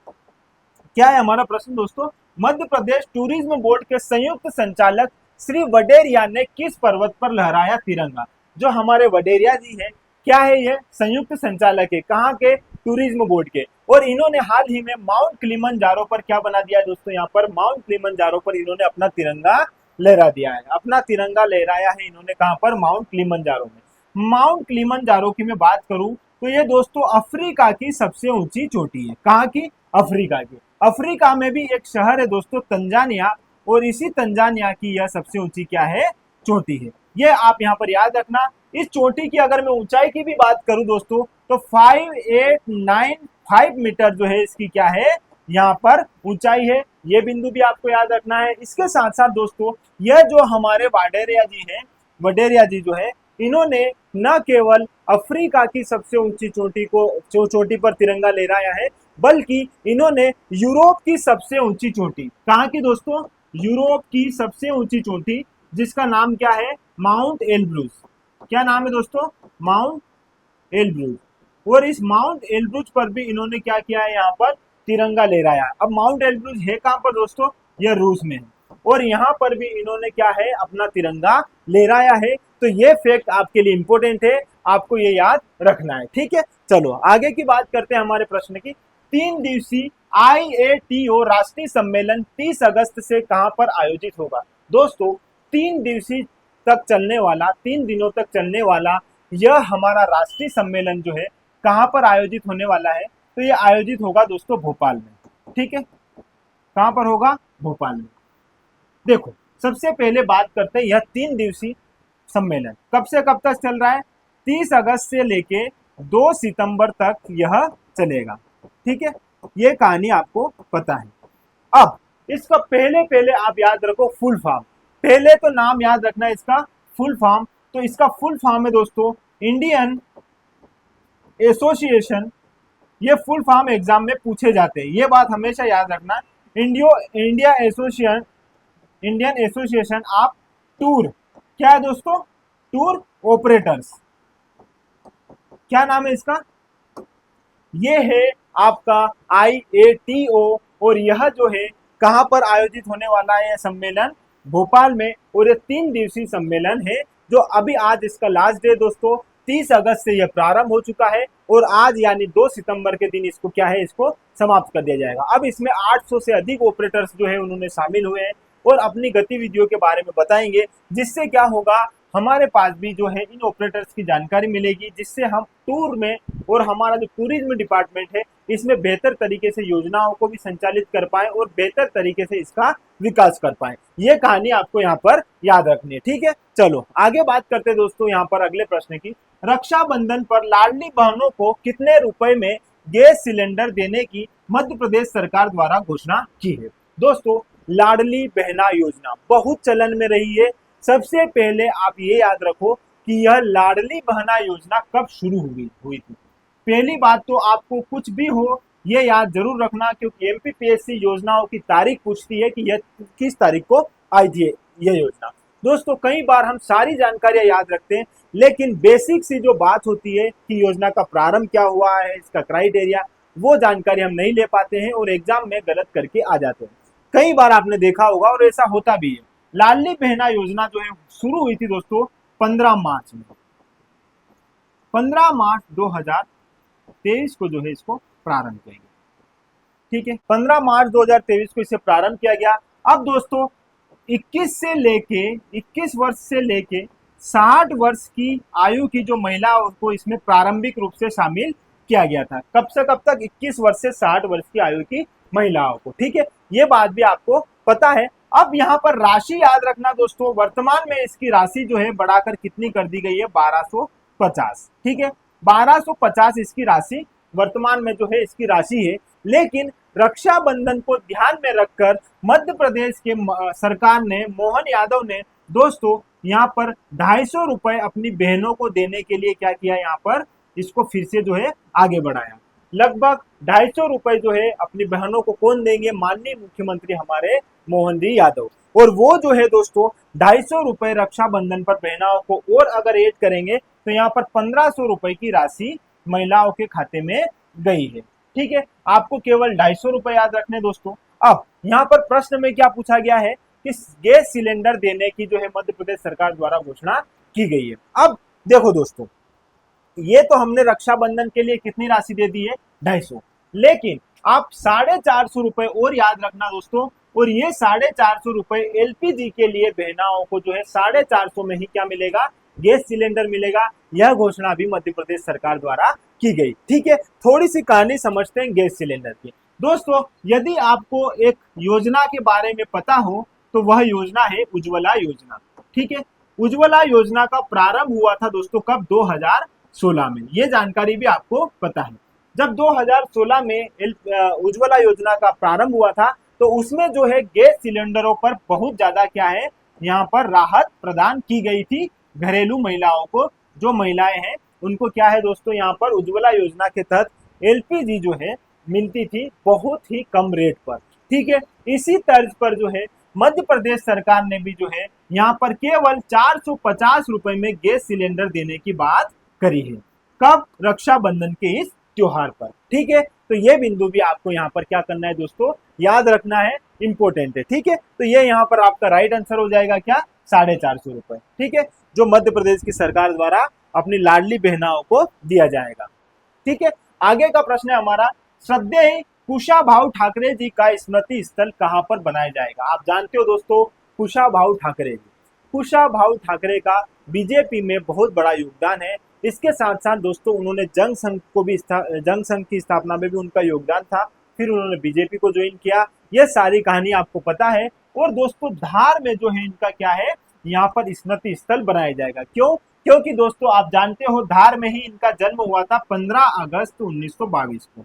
[SPEAKER 1] क्या है हमारा प्रश्न दोस्तों, मध्य प्रदेश टूरिज्म बोर्ड के संयुक्त संचालक श्री वडेरिया ने किस पर्वत पर लहराया तिरंगा। जो हमारे वडेरिया जी हैं, क्या है, ये संयुक्त संचालक है कहाँ के, टूरिज्म बोर्ड के। और इन्होंने हाल ही में माउंट किलिमंजारो पर क्या बना दिया दोस्तों, यहाँ पर माउंट किलिमंजारो पर इन्होंने अपना तिरंगा लहरा दिया है। अपना तिरंगा लहराया है इन्होंने कहाँ पर, माउंट किलिमंजारो में। माउंट किलिमंजारो की मैं बात करूं तो ये दोस्तों अफ्रीका की सबसे ऊंची चोटी है। कहाँ की, अफ्रीका की। अफ्रीका में भी एक शहर है दोस्तों तंजानिया, और इसी तंजानिया की यह सबसे ऊंची क्या है, चोटी है। ये आप यहाँ पर याद रखना। इस चोटी की अगर मैं ऊंचाई की भी बात करूं दोस्तों तो 5895 मीटर जो है इसकी क्या है, यहाँ पर ऊंचाई है, ये बिंदु भी आपको याद रखना है। इसके साथ साथ दोस्तों यह जो हमारे वडेरिया जी जो है, इन्होंने न केवल अफ्रीका की सबसे ऊंची चोटी पर तिरंगा लहराया है, बल्कि इन्होंने यूरोप की सबसे ऊंची चोटी, कहाँ की दोस्तों, यूरोप की सबसे ऊंची चोटी, जिसका नाम क्या है, माउंट एल्ब्रूज। क्या नाम है दोस्तों, माउंट एल्ब्रूज। और इस माउंट एल्ब्रूज पर भी इन्होंने क्या किया है, यहाँ पर तिरंगा लहराया। अब माउंट एल्ब्रूज है कहाँ पर दोस्तों, यह रूस में है, और यहाँ पर भी इन्होंने क्या है, अपना तिरंगा लहराया है। तो ये फैक्ट आपके लिए इंपॉर्टेंट है, आपको ये याद रखना है, ठीक है। चलो आगे की बात करते हैं हमारे प्रश्न की। 3 दिवसीय IATO राष्ट्रीय सम्मेलन 30 अगस्त से कहां पर आयोजित होगा। दोस्तों 3 दिनों तक चलने वाला यह हमारा राष्ट्रीय सम्मेलन जो है कहां पर आयोजित होने वाला है, तो यह आयोजित होगा दोस्तों भोपाल में, ठीक है। कहां पर होगा, भोपाल में। देखो सबसे पहले बात करते हैं, यह 3 दिवसीय सम्मेलन कब से कब तक चल रहा है, 30 अगस्त से लेके 2 सितंबर तक यह चलेगा, ठीक है। ये कहानी आपको पता है। अब इसका पहले आप याद रखो फुल फॉर्म, पहले तो नाम याद रखना है इसका फुल फॉर्म। तो इसका फुल फॉर्म है दोस्तों इंडियन एसोसिएशन, ये फुल फॉर्म एग्जाम में पूछे जाते हैं, ये बात हमेशा याद रखना। इंडियन एसोसिएशन ऑफ टूर, क्या है दोस्तों, टूर ऑपरेटर्स, क्या नाम है इसका, ये है आपका IATO। और यह जो है कहां पर आयोजित होने वाला है, यह सम्मेलन भोपाल में। और ये 3 दिवसीय सम्मेलन है, जो अभी आज इसका लास्ट डे दोस्तों 30 अगस्त से यह प्रारंभ हो चुका है, और आज यानी 2 सितंबर के दिन इसको क्या है, इसको समाप्त कर दिया जाएगा। अब इसमें 800 से अधिक ऑपरेटर्स जो है उन्होंने शामिल हुए हैं और अपनी गतिविधियों के बारे में बताएंगे, जिससे क्या होगा, हमारे पास भी जो है इन ऑपरेटर्स की जानकारी मिलेगी, जिससे हम टूर में और हमारा जो टूरिज्म डिपार्टमेंट है इसमें बेहतर तरीके से योजनाओं को भी संचालित कर पाए और बेहतर तरीके से इसका विकास कर पाए। ये कहानी आपको यहाँ पर याद रखनी है, ठीक है। चलो आगे बात करते हैं दोस्तों यहाँ पर अगले प्रश्न की। रक्षाबंधन पर लाडली बहनों को कितने रुपए में गैस सिलेंडर देने की मध्य प्रदेश सरकार द्वारा घोषणा की है। दोस्तों लाडली बहना योजना बहुत चलन में रही है। सबसे पहले आप ये याद रखो कि यह लाडली बहना योजना कब शुरू हुई थी। पहली बात तो आपको कुछ भी हो ये याद जरूर रखना, क्योंकि MPPSC योजनाओं की तारीख पूछती है कि यह किस तारीख को आई थी यह योजना। दोस्तों कई बार हम सारी जानकारियां याद रखते हैं, लेकिन बेसिक सी जो बात होती है कि योजना का प्रारंभ क्या हुआ है, इसका क्राइटेरिया, वो जानकारी हम नहीं ले पाते हैं और एग्जाम में गलत करके आ जाते हैं। कई बार आपने देखा होगा और ऐसा होता भी है। लाडली बहना योजना जो है शुरू हुई थी दोस्तों 15 मार्च में, 15 मार्च 2023 को जो है इसको प्रारंभ किया गया, ठीक है। 15 मार्च 2023 को इसे प्रारंभ किया गया। अब दोस्तों 21 वर्ष से लेके 60 वर्ष की आयु की जो महिलाओं को इसमें प्रारंभिक रूप से शामिल किया गया था। कब से कब तक, 21 वर्ष से 60 वर्ष की आयु की महिलाओं को, ठीक है। ये बात भी आपको पता है। अब यहाँ पर राशि याद रखना दोस्तों, वर्तमान में इसकी राशि जो है बढ़ाकर कितनी कर दी गई है, 1250, ठीक है। 1250 इसकी राशि वर्तमान में जो है इसकी राशि है। लेकिन रक्षाबंधन को ध्यान में रखकर मध्य प्रदेश के सरकार ने, मोहन यादव ने दोस्तों यहाँ पर 250 रुपए अपनी बहनों को देने के लिए क्या किया, यहाँ पर इसको फिर से जो है आगे बढ़ाया। लगभग 250 रुपए जो है अपनी बहनों को कौन देंगे, माननीय मुख्यमंत्री हमारे मोहन जी यादव। और वो जो है दोस्तों 250 रुपए रक्षाबंधन पर बहनों को और अगर ऐड करेंगे तो यहाँ पर 1500 रुपए की राशि महिलाओं के खाते में गई है, ठीक है। आपको केवल 250 रुपए याद रखने दोस्तों। अब यहाँ पर प्रश्न में क्या पूछा गया है कि गैस सिलेंडर देने की जो है मध्य प्रदेश सरकार द्वारा घोषणा की गई है। अब देखो दोस्तों, ये तो हमने रक्षाबंधन के लिए कितनी राशि दे दी है, 250, लेकिन आप 450 रुपए और याद रखना दोस्तों। और ये 450 रुपए LPG के लिए बहनाओं को जो है 450 में ही क्या मिलेगा, गैस सिलेंडर मिलेगा। यह घोषणा भी मध्य प्रदेश सरकार द्वारा की गई, ठीक है। थोड़ी सी कहानी समझते हैं गैस सिलेंडर की। दोस्तों यदि आपको एक योजना के बारे में पता हो तो वह योजना है उज्ज्वला योजना, ठीक है। उज्ज्वला योजना का प्रारंभ हुआ था दोस्तों कब, 2016 में। ये जानकारी भी आपको पता है। जब 2016 में उज्ज्वला योजना का प्रारंभ हुआ था तो उसमें जो है गैस सिलेंडरों पर बहुत ज्यादा क्या है यहाँ पर राहत प्रदान की गई थी घरेलू महिलाओं को। जो महिलाएं हैं उनको क्या है दोस्तों यहाँ पर उज्ज्वला योजना के तहत एलपीजी जो है मिलती थी बहुत ही कम रेट पर। ठीक है, इसी तर्ज पर जो है मध्य प्रदेश सरकार ने भी जो है यहाँ पर केवल 450 रुपए में गैस सिलेंडर देने की बात करी है। कब? रक्षाबंधन के इस त्योहार पर। ठीक है, तो ये बिंदु भी आपको यहाँ पर क्या करना है दोस्तों, याद रखना है, इंपॉर्टेंट है। ठीक है, तो ये यहाँ पर आपका राइट आंसर हो जाएगा क्या, 450 रुपए। ठीक है, जो मध्य प्रदेश की सरकार द्वारा अपनी लाडली बहनाओं को दिया जाएगा। ठीक है, आगे का प्रश्न है हमारा, श्रद्धेय कुशाभाऊ ठाकरे जी का स्मृति स्थल कहां पर बनाया जाएगा। आप जानते हो दोस्तों कुशाभाऊ ठाकरे जी, कुशाभाऊ ठाकरे का बीजेपी में बहुत बड़ा योगदान है। इसके साथ साथ दोस्तों उन्होंने जंग संघ की स्थापना में भी उनका योगदान था, फिर उन्होंने बीजेपी को ज्वाइन किया। यह सारी कहानी आपको पता है। और दोस्तों धार में जो है इनका क्या है, यहाँ पर स्मृति स्थल बनाया जाएगा। क्यों? क्योंकि दोस्तों आप जानते हो धार में ही इनका जन्म हुआ था 15 अगस्त 1922 को।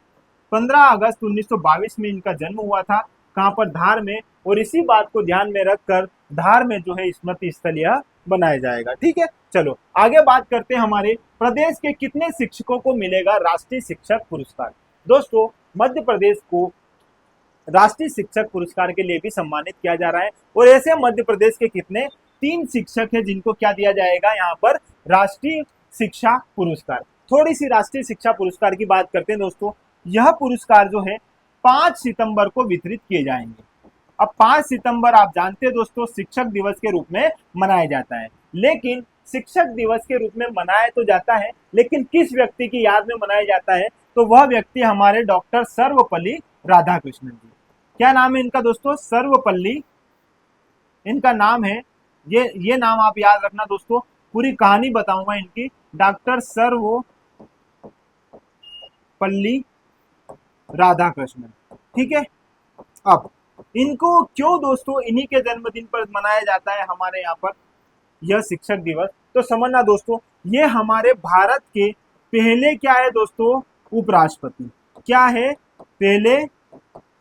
[SPEAKER 1] 15 अगस्त 1922 में इनका जन्म हुआ था। कहां पर? धार में। और इसी बात को ध्यान में रखकर धार में जो है स्मृति स्थल यह बनाया जाएगा। ठीक है, चलो आगे बात करते हैं हमारे प्रदेश के कितने शिक्षकों को मिलेगा राष्ट्रीय शिक्षक पुरस्कार। दोस्तों मध्य प्रदेश को राष्ट्रीय शिक्षक पुरस्कार के लिए भी सम्मानित किया जा रहा है। और ऐसे मध्य प्रदेश के कितने, 3 शिक्षक हैं जिनको क्या दिया जाएगा यहाँ पर, राष्ट्रीय शिक्षा पुरस्कार। थोड़ी सी राष्ट्रीय शिक्षा पुरस्कार की बात करते हैं दोस्तों। यह पुरस्कार जो है 5 सितंबर को वितरित किए जाएंगे। अब 5 सितंबर आप जानते हैं दोस्तों शिक्षक दिवस के रूप में मनाया जाता है, लेकिन शिक्षक दिवस के रूप में मनाया तो जाता है, लेकिन किस व्यक्ति की याद में मनाया जाता है, तो वह व्यक्ति हमारे डॉक्टर सर्वपल्ली राधाकृष्णन जी। क्या नाम है इनका दोस्तों? सर्वपल्ली इनका नाम है। ये नाम आप याद रखना दोस्तों, पूरी कहानी बताऊंगा इनकी। डॉक्टर सर्वपल्ली राधाकृष्णन। ठीक है, अब इनको क्यों दोस्तों इन्हीं के जन्मदिन पर मनाया जाता है हमारे यहाँ पर यह शिक्षक दिवस, तो समझना दोस्तों ये हमारे भारत के पहले क्या है दोस्तों, उपराष्ट्रपति। क्या है? पहले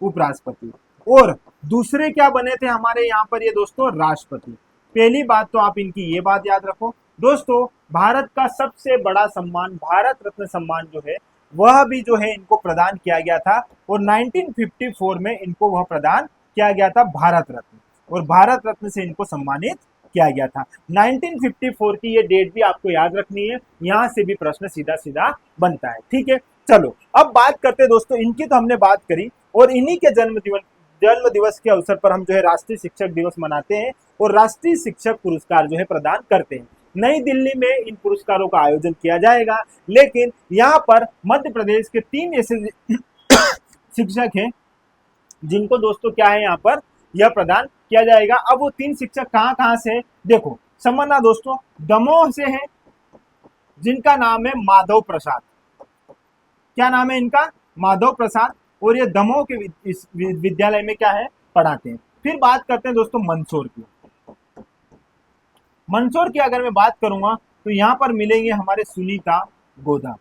[SPEAKER 1] उपराष्ट्रपति। और दूसरे क्या बने थे हमारे यहाँ पर ये दोस्तों, राष्ट्रपति। पहली बात तो आप इनकी ये बात याद रखो दोस्तों, भारत का सबसे बड़ा सम्मान भारत रत्न सम्मान जो है वह भी जो है इनको प्रदान किया गया था। और 1954 में इनको वह प्रदान किया गया था भारत रत्न, और भारत रत्न से इनको सम्मानित किया गया था। 1954 की ये डेट भी आपको याद रखनी है, यहाँ से भी प्रश्न सीधा सीधा बनता है। ठीक है, चलो अब बात करते हैं दोस्तों, इनकी तो हमने बात करी, और इन्हीं के जन्म दिवस के अवसर पर हम जो है राष्ट्रीय शिक्षक दिवस मनाते हैं और राष्ट्रीय शिक्षक पुरस्कार जो है प्रदान करते हैं। नई दिल्ली में इन पुरस्कारों का आयोजन किया जाएगा, लेकिन यहाँ पर मध्य प्रदेश के 3 ऐसे शिक्षक हैं जिनको दोस्तों क्या है यहाँ पर यह प्रदान किया जाएगा। अब वो 3 शिक्षक कहाँ कहाँ से, देखो समझना दोस्तों, दमोह से है जिनका नाम है माधव प्रसाद। क्या नाम है इनका? माधव प्रसाद। और ये दमोह के इस विद्यालय में क्या है, पढ़ाते हैं। फिर बात करते हैं दोस्तों मंदसौर की। मंदसौर की अगर मैं बात करूंगा तो यहाँ पर मिलेंगे हमारे सुनीता गोधा।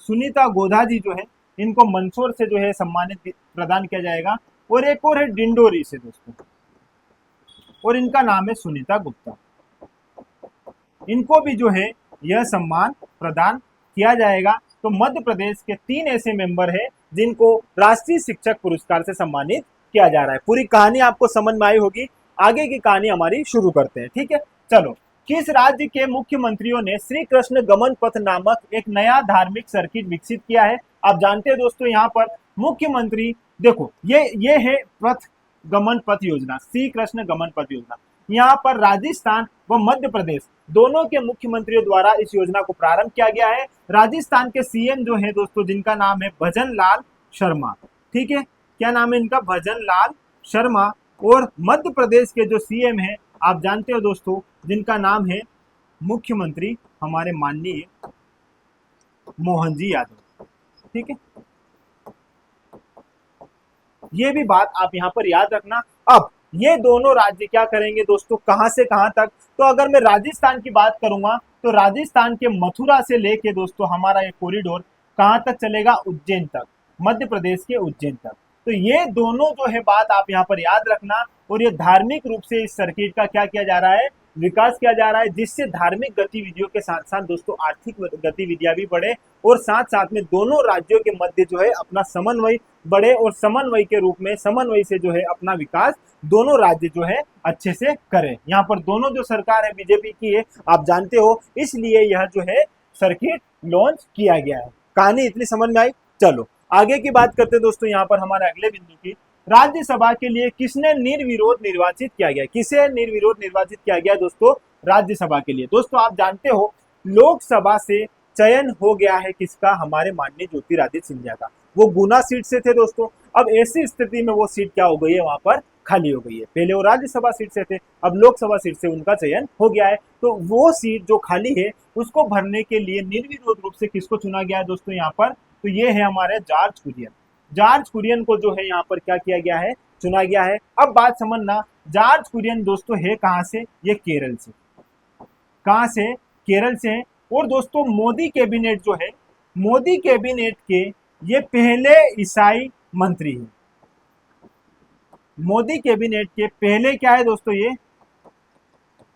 [SPEAKER 1] सुनीता गोधा जी जो है इनको मंदसौर से जो है सम्मानित प्रदान किया जाएगा। और एक और है डिंडोरी से दोस्तों, और इनका नाम है सुनीता गुप्ता। इनको भी जो है यह सम्मान प्रदान किया जाएगा। तो मध्य प्रदेश के 3 ऐसे मेंबर हैं जिनको राष्ट्रीय शिक्षक पुरस्कार से सम्मानित किया जा रहा है। पूरी कहानी आपको समझ में आई होगी, आगे की कहानी हमारी शुरू करते हैं। ठीक है, चलो। किस राज्य के मुख्यमंत्रियों ने श्री कृष्ण गमन पथ नामक एक नया धार्मिक सर्किट विकसित किया है? आप जानते हैं दोस्तों यहाँ पर मुख्यमंत्री, देखो ये है पथ गमन पथ योजना, श्री कृष्ण गमन पथ योजना। यहाँ पर राजस्थान व मध्य प्रदेश दोनों के मुख्यमंत्रियों द्वारा इस योजना को प्रारंभ किया गया है। राजस्थान के सीएम जो है दोस्तों जिनका नाम है भजन लाल शर्मा। ठीक है, क्या नाम है इनका? भजन लाल शर्मा। और मध्य प्रदेश के जो सीएम है आप जानते हो दोस्तों जिनका नाम है मुख्यमंत्री हमारे माननीय मोहन जी यादव। ठीक है, ये भी बात आप यहाँ पर याद रखना। अब ये दोनों राज्य क्या करेंगे दोस्तों, कहां से कहां तक, तो अगर मैं राजस्थान की बात करूंगा तो राजस्थान के मथुरा से लेके दोस्तों हमारा ये कॉरिडोर कहाँ तक चलेगा, उज्जैन तक, मध्य प्रदेश के उज्जैन तक। तो ये दोनों जो है बात आप यहाँ पर याद रखना। और ये धार्मिक रूप से इस सर्किट का क्या किया जा रहा है, विकास किया जा रहा है, जिससे धार्मिक गतिविधियों के साथ साथ दोस्तों आर्थिक गतिविधियां भी बढ़े और साथ साथ में दोनों राज्यों के मध्य जो है अपना समन्वय बढ़े और समन्वय के रूप में समन्वय से जो है अपना विकास दोनों राज्य जो है अच्छे से करें। यहाँ पर दोनों जो सरकार है बीजेपी की है, आप जानते हो, इसलिए यह जो है सर्किट लॉन्च किया गया है। कहानी इतनी समझ में आई। चलो आगे की बात करते हैं दोस्तों, यहाँ पर हमारे अगले बिंदु की, राज्यसभा के लिए किसने निर्विरोध निर्वाचित किया गया, किसे निर्विरोध निर्वाचित किया गया दोस्तों, राज्यसभा के लिए। दोस्तों आप जानते हो लोकसभा से चयन हो गया है किसका, हमारे माननीय ज्योतिरादित्य सिंधिया का। वो गुना सीट से थे दोस्तों, अब ऐसी स्थिति में वो सीट क्या हो गई है, वहां पर खाली हो गई है। पहले वो राज्यसभा सीट से थे, अब लोकसभा सीट से उनका चयन हो गया है। तो वो सीट जो खाली है उसको भरने के लिए निर्विरोध रूप से किसको चुना गया है दोस्तों यहाँ पर, तो ये है हमारे जॉर्ज कुरियन। जॉर्ज कुरियन को जो है यहाँ पर क्या किया गया है, चुना गया है। अब बात समझना, जॉर्ज कुरियन दोस्तों है कहां से, ये केरल से। कहां से, केरल से। और दोस्तों मोदी कैबिनेट जो है, मोदी कैबिनेट के ये पहले ईसाई मंत्री हैं। मोदी कैबिनेट के पहले क्या है दोस्तों ये,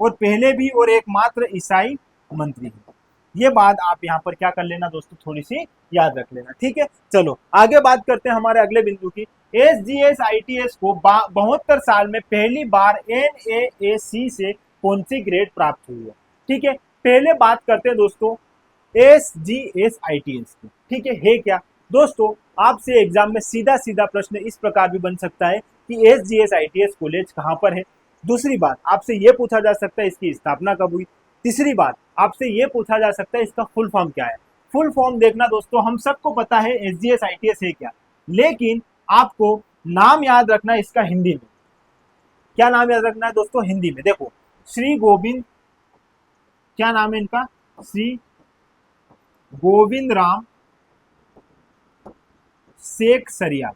[SPEAKER 1] और पहले भी और एकमात्र ईसाई मंत्री हैं। ये बात आप यहाँ पर क्या कर लेना दोस्तों, थोड़ी सी याद रख लेना, ठीक है। चलो आगे बात करते हैं हमारे अगले बिंदु की। SGS-ITS को 72 साल में पहली बार NAAC से कौन सी ग्रेड प्राप्त हुई है, ठीक है। पहले बात करते हैं दोस्तों SGS-ITS की, ठीक है क्या दोस्तों। आपसे एग्जाम में सीधा सीधा प्रश्न इस प्रकार भी बन सकता है कि SGS-ITS कॉलेज कहाँ पर है। दूसरी बात आपसे ये पूछा जा सकता है इसकी स्थापना कब हुई। तीसरी बात आपसे ये पूछा जा सकता है इसका फुल फॉर्म क्या है। फुल फॉर्म देखना दोस्तों, हम सबको पता है SGS-ITS है क्या, लेकिन आपको नाम याद रखना है इसका हिंदी में। क्या नाम याद रखना है दोस्तों, हिंदी में देखो, श्री गोविंद, क्या नाम है इनका, श्री गोविंद राम सेकसरिया।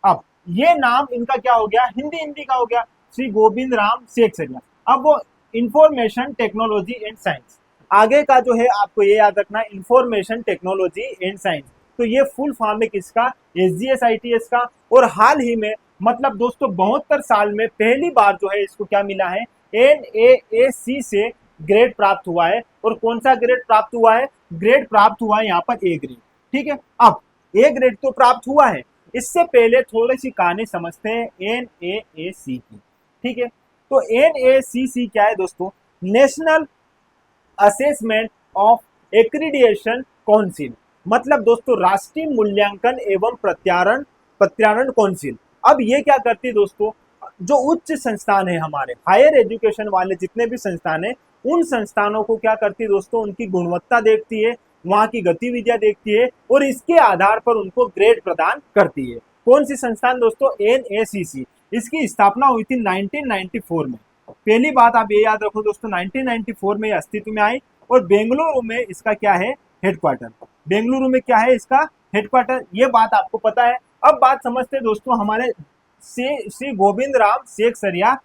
[SPEAKER 1] अब ये नाम इनका क्या हो गया, हिंदी हिंदी का हो गया, श्री गोविंद राम सेकसरिया। अब वो इंफॉर्मेशन टेक्नोलॉजी एंड साइंस, आगे का जो है आपको ये याद रखना है, इंफॉर्मेशन टेक्नोलॉजी एंड साइंस। तो ये फुल फॉर्म है किसका, SGS-ITS का। और हाल ही में मतलब दोस्तों 72 साल में पहली बार जो है इसको क्या मिला है, NAAC से ग्रेड प्राप्त हुआ है। और कौन सा ग्रेड प्राप्त हुआ है, ग्रेड प्राप्त हुआ है यहाँ पर A ग्रेड, ठीक है। अब A ग्रेड तो प्राप्त हुआ है, इससे पहले थोड़ी सी कहानी समझते हैं NAAC की, ठीक है। तो NAAC क्या है दोस्तों, national assessment of accreditation council, मतलब दोस्तों राष्ट्रीय मूल्यांकन एवं प्रत्यारण काउंसिल। अब ये क्या करती है दोस्तों, जो उच्च संस्थान है हमारे हायर एजुकेशन वाले जितने भी संस्थान है, उन संस्थानों को क्या करती है दोस्तों, उनकी गुणवत्ता देखती है, वहां की गतिविधियां देखती है और इसके आधार पर उनको ग्रेड प्रदान करती है। कौन सी संस्थान दोस्तों, NAAC। इसकी स्थापना हुई थी 1994 में। पहली बात आप ये याद रखो दोस्तों, 1994 में अस्तित्व में आई और बेंगलुरु में इसका क्या है, हेडक्वार्टर। बेंगलुरु में क्या है इसका हेडक्वार्टर, ये बात आपको पता है। अब बात समझते हैं दोस्तों हमारे श्री गोविंद राम सेकसरिया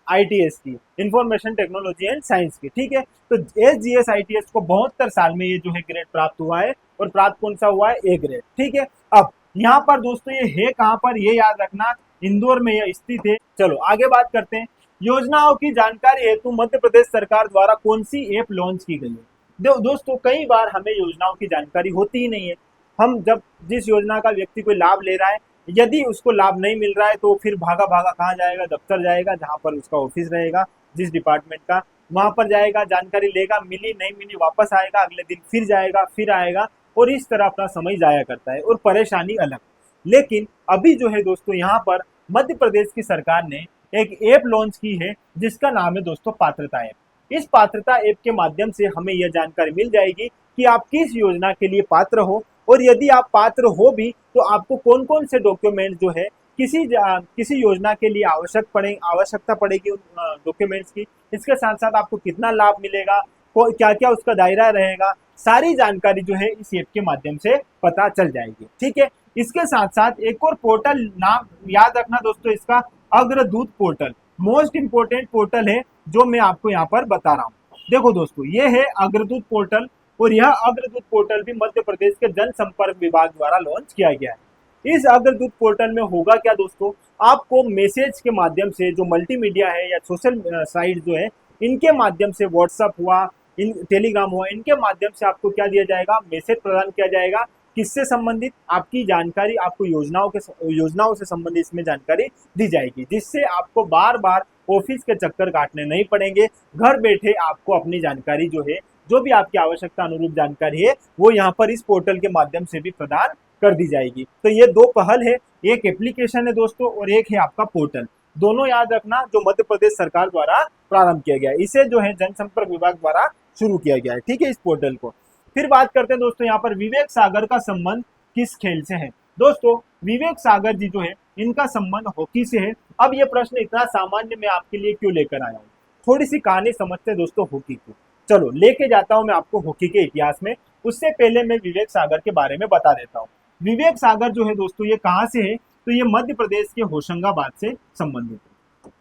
[SPEAKER 1] ITS की, इंफॉर्मेशन टेक्नोलॉजी एंड साइंस की, ठीक है। तो SGS-ITS को 72 साल में ये जो है ग्रेड प्राप्त हुआ है और प्राप्त कौन सा हुआ है, A ग्रेड, ठीक है। अब यहाँ पर दोस्तों ये है कहाँ पर, ये याद रखना, इंदौर में यह स्थित है। चलो आगे बात करते हैं, योजनाओं की जानकारी हेतु मध्य प्रदेश सरकार द्वारा कौन सी ऐप लॉन्च की गई है। दोस्तों कई बार हमें योजनाओं की जानकारी होती ही नहीं है। हम जब जिस योजना का व्यक्ति कोई लाभ ले रहा है, यदि उसको लाभ नहीं मिल रहा है तो फिर भागा भागा कहाँ जाएगा, दफ्तर जाएगा जहाँ पर उसका ऑफिस रहेगा, जिस डिपार्टमेंट का, वहां पर जाएगा, जानकारी लेगा, मिली नहीं मिली वापस आएगा, अगले दिन फिर जाएगा, फिर आएगा, और इस तरह अपना समय जाया करता है और परेशानी अलग। लेकिन अभी जो है दोस्तों यहाँ पर मध्य प्रदेश की सरकार ने एक ऐप लॉन्च की है जिसका नाम है दोस्तों पात्रता ऐप। इस पात्रता ऐप के माध्यम से हमें यह जानकारी मिल जाएगी कि आप किस योजना के लिए पात्र हो, और यदि आप पात्र हो भी तो आपको कौन कौन से डॉक्यूमेंट जो है किसी योजना के लिए आवश्यकता पड़ेगी उन डॉक्यूमेंट्स की। इसके साथ साथ आपको कितना लाभ मिलेगा, क्या क्या उसका दायरा रहेगा, सारी जानकारी जो है इस ऐप के माध्यम से पता चल जाएगी, ठीक है। इसके साथ साथ एक और पोर्टल नाम याद रखना दोस्तों, इसका अग्रदूत पोर्टल, मोस्ट इंपोर्टेंट पोर्टल है जो मैं आपको यहाँ पर बता रहा हूँ। देखो दोस्तों ये है अग्रदूत पोर्टल, और यह अग्रदूत पोर्टल भी मध्य प्रदेश के जनसंपर्क विभाग द्वारा लॉन्च किया गया है। इस अग्रदूत पोर्टल में होगा क्या दोस्तों, आपको मैसेज के माध्यम से जो मल्टीमीडिया है या सोशल साइट जो है इनके माध्यम से, व्हाट्सअप हुआ, इन टेलीग्राम हुआ, इनके माध्यम से आपको क्या दिया जाएगा, मैसेज प्रदान किया जाएगा। किससे संबंधित, आपकी जानकारी, आपको योजनाओं से संबंधित इसमें जानकारी दी जाएगी, जिससे आपको बार बार ऑफिस के चक्कर काटने नहीं पड़ेंगे। घर बैठे आपको अपनी जानकारी जो है, जो भी आपकी आवश्यकता अनुरूप जानकारी है, वो यहाँ पर इस पोर्टल के माध्यम से भी प्रदान कर दी जाएगी। तो ये दो पहल है, एक एप्लीकेशन है दोस्तों और एक है आपका पोर्टल। दोनों याद रखना, जो मध्य प्रदेश सरकार द्वारा प्रारंभ किया गया है, इसे जो है जनसंपर्क विभाग द्वारा शुरू किया गया है, ठीक है, इस पोर्टल को। फिर बात करते हैं दोस्तों, यहाँ पर विवेक सागर का संबंध किस खेल से है। दोस्तों विवेक सागर जी जो है इनका संबंध हॉकी से है। अब ये प्रश्न इतना सामान्य मैं आपके लिए क्यों लेकर आया हूँ, थोड़ी सी कहानी समझते हैं दोस्तों हॉकी की। चलो लेके जाता हूँ मैं आपको हॉकी के इतिहास में। उससे पहले मैं विवेक सागर के बारे में बता देता हूँ। विवेक सागर जो है दोस्तों ये कहाँ से है, तो ये मध्य प्रदेश के होशंगाबाद से संबंधित है।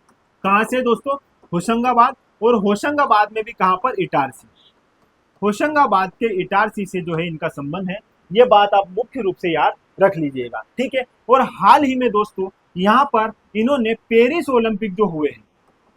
[SPEAKER 1] कहाँ से दोस्तों, होशंगाबाद, और होशंगाबाद में भी कहाँ पर, इटारसी। होशंगाबाद के इटारसी से जो है इनका संबंध है। ये बात आप मुख्य रूप से याद रख लीजिएगा, ठीक है। और हाल ही में दोस्तों यहाँ पर इन्होंने पेरिस ओलंपिक जो हुए हैं,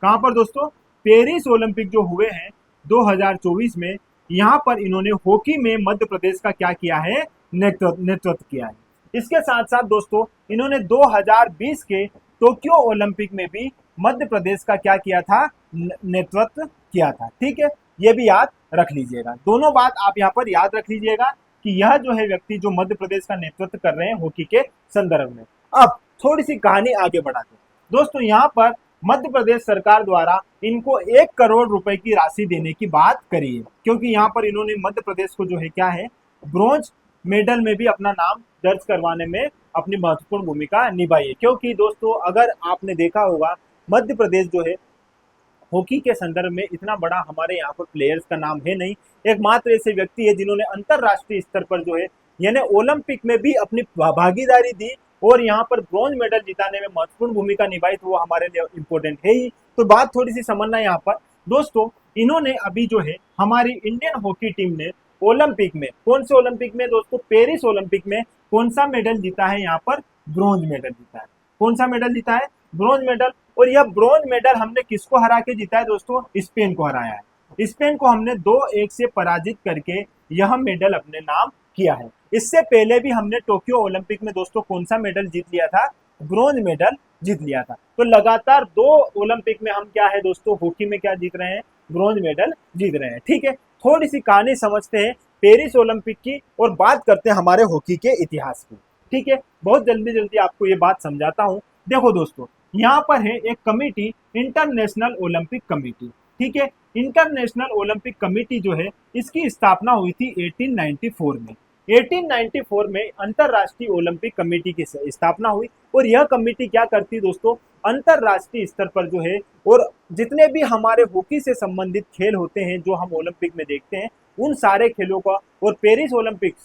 [SPEAKER 1] कहाँ पर दोस्तों, पेरिस ओलंपिक जो हुए हैं 2024 में, यहाँ पर इन्होंने हॉकी में मध्य प्रदेश का क्या किया है, नेतृत्व किया है। इसके साथ साथ दोस्तों इन्होंने 2020 के टोक्यो ओलंपिक में भी मध्य प्रदेश का क्या किया था, नेतृत्व किया था, ठीक है। ये भी याद रख लीजिएगा, दोनों बात आप यहाँ पर याद रख लीजिएगा कि यह जो है व्यक्ति जो मध्य प्रदेश का नेतृत्व कर रहे हैं हॉकी के संदर्भ में। अब थोड़ी सी कहानी आगे बढ़ाते हैं दोस्तों। यहाँ पर मध्य प्रदेश सरकार द्वारा इनको 1 करोड़ रुपए की राशि देने की बात करी है, क्योंकि यहाँ पर इन्होंने मध्य प्रदेश को जो है क्या है, ब्रॉन्ज मेडल में भी अपना नाम दर्ज करवाने में अपनी महत्वपूर्ण भूमिका निभाई है। क्योंकि दोस्तों अगर आपने देखा होगा, मध्य प्रदेश जो है हॉकी के संदर्भ में इतना बड़ा हमारे यहाँ पर प्लेयर्स का नाम है नहीं। एकमात्र ऐसे व्यक्ति है जिन्होंने अंतरराष्ट्रीय स्तर पर जो है यानी ओलंपिक में भी अपनी भागीदारी दी और यहाँ पर ब्रॉन्ज मेडल जिताने में महत्वपूर्ण भूमिका निभाई, तो वो हमारे लिए इम्पोर्टेंट है ही। तो बात थोड़ी सी समझना यहाँ पर दोस्तों, इन्होंने अभी जो है हमारी इंडियन हॉकी टीम ने ओलंपिक में, कौन से ओलंपिक में दोस्तों, पेरिस ओलंपिक में कौन सा मेडल जीता है, यहाँ पर ब्रॉन्ज मेडल जीता है। कौन सा मेडल जीता है, ब्रॉन्ज मेडल। और यह ब्रॉन्ज मेडल हमने किसको हरा के जीता है दोस्तों, स्पेन को हराया है। स्पेन को हमने 2-1 से पराजित करके यह मेडल अपने नाम किया है। इससे पहले भी हमने टोक्यो ओलंपिक में दोस्तों कौन सा मेडल जीत लिया था, ब्रॉन्ज मेडल जीत लिया था। तो लगातार 2 ओलंपिक में हम क्या है दोस्तों, हॉकी में क्या जीत रहे हैं, ब्रॉन्ज मेडल जीत रहे हैं, ठीक है। थोड़ी सी कहानी समझते हैं पेरिस ओलंपिक की और बात करते हैं हमारे हॉकी के इतिहास की, ठीक है। बहुत जल्दी जल्दी आपको ये बात समझाता हूँ। देखो दोस्तों यहाँ पर है एक कमिटी, इंटरनेशनल ओलंपिक कमिटी, ठीक है। इंटरनेशनल ओलंपिक कमिटी जो है इसकी स्थापना हुई थी 1894 में। 1894 में अंतरराष्ट्रीय ओलंपिक कमेटी की स्थापना हुई और यह कमेटी क्या करती दोस्तों, अंतरराष्ट्रीय स्तर पर जो है और जितने भी हमारे हॉकी से संबंधित खेल होते हैं जो हम ओलंपिक में देखते हैं, उन सारे खेलों का, और पेरिस ओलंपिक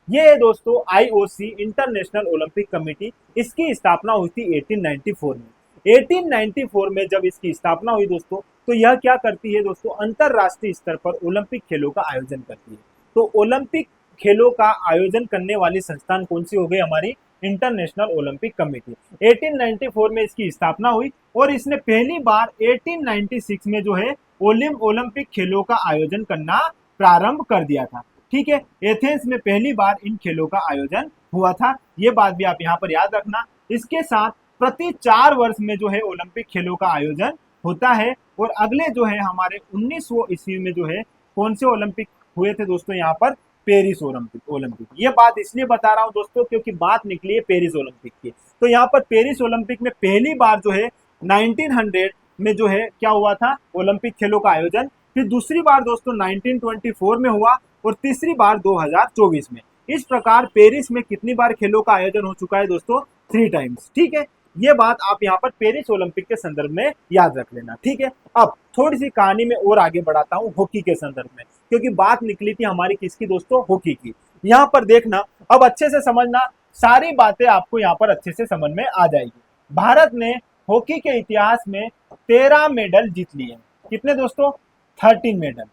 [SPEAKER 1] ये है दोस्तों आईओसी, इंटरनेशनल ओलंपिक कमेटी, इसकी स्थापना हुई थी 1894 में। 1894 में जब इसकी स्थापना हुई दोस्तों, तो यह क्या करती है दोस्तों, अंतरराष्ट्रीय स्तर पर ओलंपिक खेलों का आयोजन करती है। तो ओलंपिक खेलों का आयोजन करने वाली संस्थान कौन सी हो गई, हमारी इंटरनेशनल ओलंपिक कमेटी। 1894 में इसकी स्थापना हुई और इसने पहली बार 1896 में जो है ओलंपिक खेलों का आयोजन करना प्रारंभ कर दिया था, ठीक है। एथेंस में पहली बार इन खेलों का आयोजन हुआ था, ये बात भी आप यहाँ पर याद रखना। इसके साथ प्रति 4 वर्ष में जो है ओलंपिक खेलों का आयोजन होता है और अगले जो है हमारे 1900 ईस्वी में जो है कौन से ओलंपिक हुए थे दोस्तों, यहाँ पर पेरिस ओलंपिक। ये बात इसलिए बता रहा हूँ दोस्तों क्योंकि बात निकली है पेरिस ओलंपिक की। तो यहाँ पर पेरिस ओलंपिक में पहली बार जो है 1900 में जो है क्या हुआ था, ओलंपिक खेलों का आयोजन। फिर दूसरी बार दोस्तों 1924 में हुआ और तीसरी बार 2024 में। इस प्रकार पेरिस में कितनी बार खेलों का आयोजन हो चुका है दोस्तों, 3 टाइम्स, ठीक है। ये बात आप यहाँ पर पेरिस ओलंपिक के संदर्भ में याद रख लेना, ठीक है। अब थोड़ी सी कहानी में और आगे बढ़ाता हूँ हॉकी के संदर्भ में, क्योंकि बात निकली थी हमारी किसकी दोस्तों, हॉकी की। यहाँ पर देखना, अब अच्छे से समझना, सारी बातें आपको यहाँ पर अच्छे से समझ में आ जाएगी। भारत ने हॉकी के इतिहास में 13 मेडल जीत लिए। कितने दोस्तों, 13 मेडल।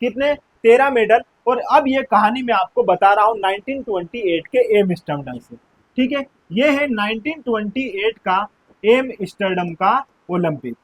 [SPEAKER 1] कितने? 13 मेडल। और अब ये कहानी मैं आपको बता रहा हूँ 1928 के एम्स्टर्डम से। ठीक है, ये है 1928 का एम्स्टर्डम का ओलंपिक।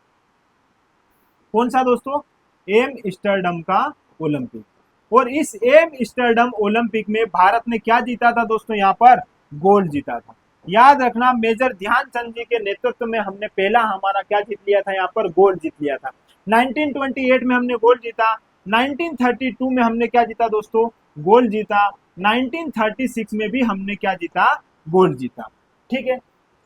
[SPEAKER 1] कौन सा दोस्तों? एम्स्टर्डम का ओलंपिक। और इस एम्स्टर्डम ओलंपिक में भारत ने क्या जीता था दोस्तों? यहाँ पर गोल्ड जीता था। याद रखना, मेजर ध्यानचंद जी के नेतृत्व में हमने पहला हमारा क्या जीत लिया था? यहाँ पर गोल्ड जीत लिया था। 1928 में हमने गोल्ड जीता। 1932 में हमने क्या जीता दोस्तों? गोल्ड जीता। 1936 में भी हमने क्या जीता? गोल्ड जीता। ठीक है,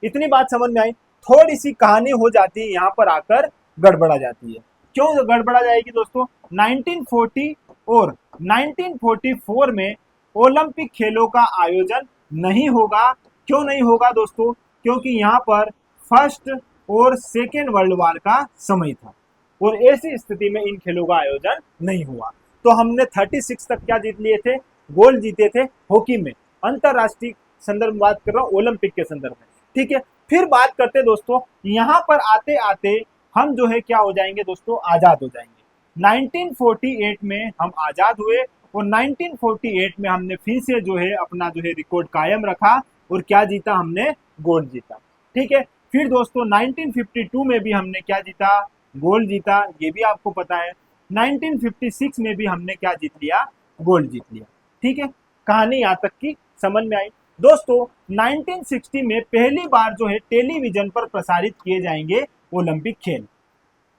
[SPEAKER 1] इतनी बात समझ में आई। थोड़ी सी कहानी हो जाती है यहाँ पर आकर गड़बड़ा जाती है। क्यों गड़बड़ा जाएगी दोस्तों? 1940 और 1944 में ओलंपिक खेलों का आयोजन नहीं होगा। क्यों नहीं होगा दोस्तों? क्योंकि यहाँ पर फर्स्ट और सेकेंड वर्ल्ड वार का समय था और ऐसी स्थिति में इन खेलों का आयोजन नहीं हुआ। तो हमने 36 तक क्या जीत लिए थे? गोल्ड जीते थे हॉकी में। अंतरराष्ट्रीय संदर्भ में बात कर रहा हूँ, ओलंपिक के संदर्भ में। ठीक है, फिर बात करते दोस्तों, यहाँ पर आते आते हम जो है क्या हो जाएंगे दोस्तों? आजाद हो जाएंगे। 1948 में हम आजाद हुए और 1948 में हमने फिर से जो है अपना जो है रिकॉर्ड कायम रखा और क्या जीता? हमने गोल्ड जीता। ठीक है, फिर दोस्तों 1952 में भी हमने क्या जीता? गोल्ड जीता, ये भी आपको पता है। 1956 में भी हमने क्या जीत लिया? गोल्ड जीत लिया। ठीक है, कहानी यहाँ तक की समझ में आई। दोस्तों 1960 में पहली बार जो है टेलीविजन पर प्रसारित किए जाएंगे ओलंपिक खेल।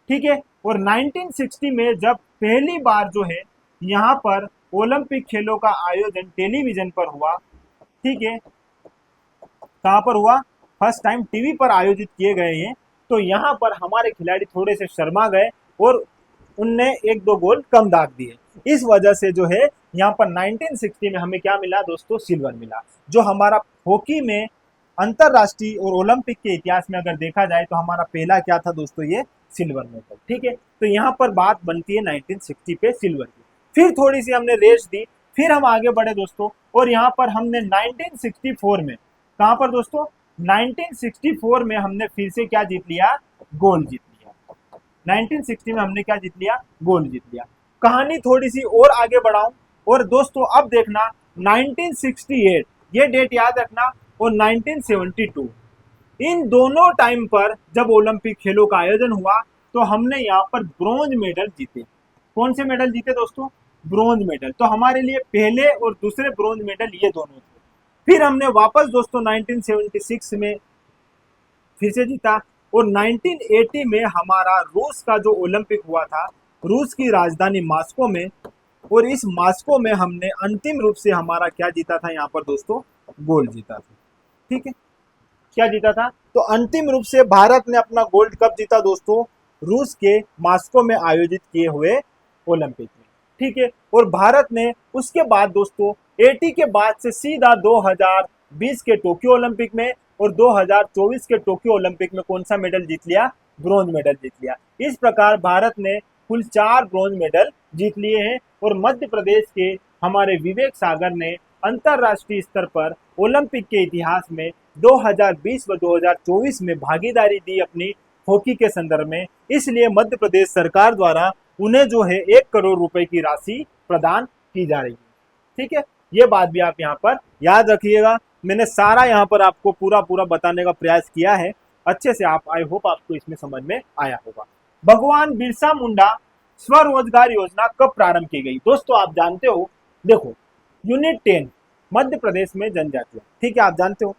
[SPEAKER 1] ठीक है, और 1960 में जब पहली बार जो है यहाँ पर ओलंपिक खेलों का आयोजन टेलीविजन पर हुआ। ठीक है, कहां पर हुआ? फर्स्ट टाइम टीवी पर आयोजित किए गए हैं। तो यहाँ पर हमारे खिलाड़ी थोड़े से शर्मा गए और उनने एक दो गोल कम दाग दिए। इस वजह से जो है यहाँ पर 1960 में हमें क्या मिला दोस्तों? सिल्वर मिला। जो हमारा हॉकी में अंतरराष्ट्रीय और ओलंपिक के इतिहास में अगर देखा जाए तो हमारा पहला क्या था दोस्तों? ये सिल्वर मेडल। ठीक है, तो यहाँ पर बात बनती है 1960 पे सिल्वर की। फिर थोड़ी सी हमने रेस्ट दी, फिर हम आगे बढ़े दोस्तों और यहाँ पर हमने 1964 में, कहां पर दोस्तों? 1964 में हमने फिर से क्या जीत लिया? गोल्ड जीत लिया। 1960 में हमने क्या जीत लिया? गोल्ड जीत लिया। कहानी थोड़ी सी और आगे बढ़ाऊं और दोस्तों अब देखना 1968, ये डेट याद रखना, और 1972, इन दोनों टाइम पर जब ओलंपिक खेलों का आयोजन हुआ तो हमने यहाँ पर ब्रॉन्ज मेडल जीते। कौन से मेडल जीते दोस्तों? Bronze medal. तो हमारे लिए पहले और दूसरे ब्रॉन्ज मेडल ये दोनों थे। फिर हमने वापस दोस्तों 1976 में फिर से जीता और 1980 में हमारा रूस का जो ओलंपिक हुआ था, रूस की राजधानी मॉस्को में, और इस मॉस्को में हमने अंतिम रूप से हमारा क्या जीता था? यहाँ पर दोस्तों गोल्ड जीता था। ठीक है, क्या जीता था? तो अंतिम रूप से भारत ने अपना गोल्ड कब जीता दोस्तों? रूस के मॉस्को में आयोजित किए हुए ओलंपिक में। ठीक है, और भारत ने उसके बाद दोस्तों 80 के बाद से सीधा 2020 के टोक्यो ओलंपिक में और 2024 के टोक्यो ओलंपिक में कौन सा मेडल जीत लिया? ब्रॉन्ज मेडल जीत लिया। इस प्रकार भारत ने कुल 4 ब्रॉन्ज मेडल जीत लिए हैं और मध्य प्रदेश के हमारे विवेक सागर ने अंतरराष्ट्रीय स्तर पर ओलंपिक के इतिहास में 2020 व 2024 में भागीदारी दी अपनी हॉकी के संदर्भ में। इसलिए मध्य प्रदेश सरकार द्वारा उन्हें जो है 1 करोड़ रुपए की राशि प्रदान की जा रही है। ठीक है, ये बात भी आप यहाँ पर याद रखिएगा। मैंने सारा यहाँ पर आपको पूरा बताने का प्रयास किया है अच्छे से। आप, आई होप आपको इसमें समझ में आया होगा। भगवान बिरसा मुंडा स्वरोजगार योजना कब प्रारंभ की गई? दोस्तों आप जानते हो, देखो यूनिट 10 मध्य प्रदेश में जनजातियां, ठीक है, आप जानते हो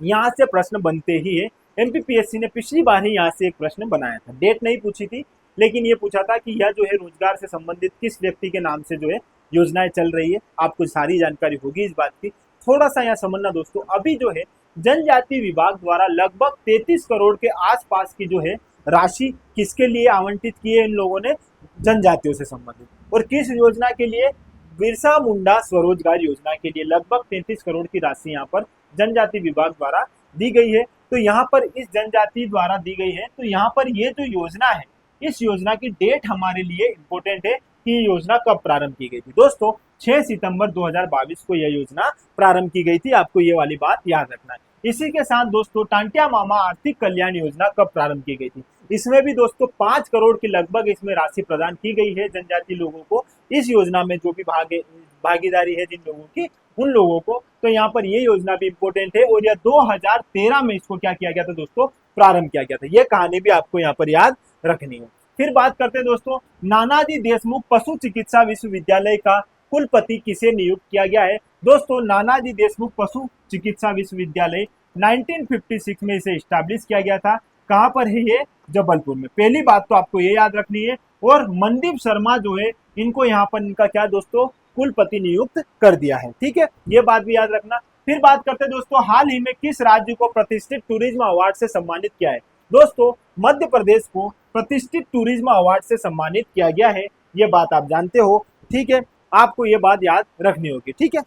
[SPEAKER 1] यहाँ से प्रश्न बनते ही है। एमपीपीएससी ने पिछली बार ही यहाँ से एक प्रश्न बनाया था, डेट नहीं पूछी थी, लेकिन ये पूछा था कि यह जो है रोजगार से संबंधित किस व्यक्ति के नाम से जो है योजनाएं चल रही है। आपको सारी जानकारी होगी इस बात की। थोड़ा सा यहाँ समझना दोस्तों, अभी जो है जनजाति विभाग द्वारा लगभग 33 करोड़ के आसपास की जो है राशि किसके लिए आवंटित की है इन लोगों ने? जनजातियों से संबंधित। और किस योजना के लिए? बिरसा मुंडा स्वरोजगार योजना के लिए लगभग 33 करोड़ की राशि यहाँ पर जनजाति विभाग द्वारा दी गई है। तो यहाँ पर इस जनजाति द्वारा दी गई है। तो यहाँ पर ये जो योजना है, इस योजना की डेट हमारे लिए इंपॉर्टेंट है कि ये योजना कब प्रारंभ की गई थी। दोस्तों 6 सितंबर 2022 को यह योजना प्रारंभ की गई थी, आपको ये वाली बात याद रखना है। इसी के साथ दोस्तों टांटिया मामा आर्थिक कल्याण योजना कब प्रारंभ की गई थी? इसमें भी दोस्तों 5 करोड़ की लगभग इसमें राशि प्रदान की गई है जनजाति लोगों को। इस योजना में जो भी भागीदारी है जिन लोगों की, उन लोगों को। तो यहाँ पर ये योजना भी इंपॉर्टेंट है और यह 2013 में इसको क्या किया गया था दोस्तों, प्रारंभ किया गया था। ये कहानी भी आपको यहाँ पर याद रखनी है। फिर बात करते हैं दोस्तों, नानाजी देशमुख पशु चिकित्सा विश्वविद्यालय का कुलपति किसे नियुक्त किया गया है। दोस्तों नानाजी देशमुख पशु चिकित्सा विश्वविद्यालय 1956 में इसे स्टैब्लिश किया गया था। कहां पर है ये, जबलपुर में। पहली बात तो आपको ये याद रखनी है। और मनदीप शर्मा जो है, इनको यहाँ पर इनका क्या दोस्तों, कुलपति नियुक्त कर दिया है। ठीक है, ये बात भी याद रखना। फिर बात करते हैं दोस्तों, हाल ही में किस राज्य को प्रतिष्ठित टूरिज्म अवार्ड से सम्मानित किया है। दोस्तों मध्य प्रदेश को प्रतिष्ठित टूरिज्म अवार्ड से सम्मानित किया गया है, ये बात आप जानते हो। ठीक है, आपको ये बात याद रखनी होगी। ठीक है,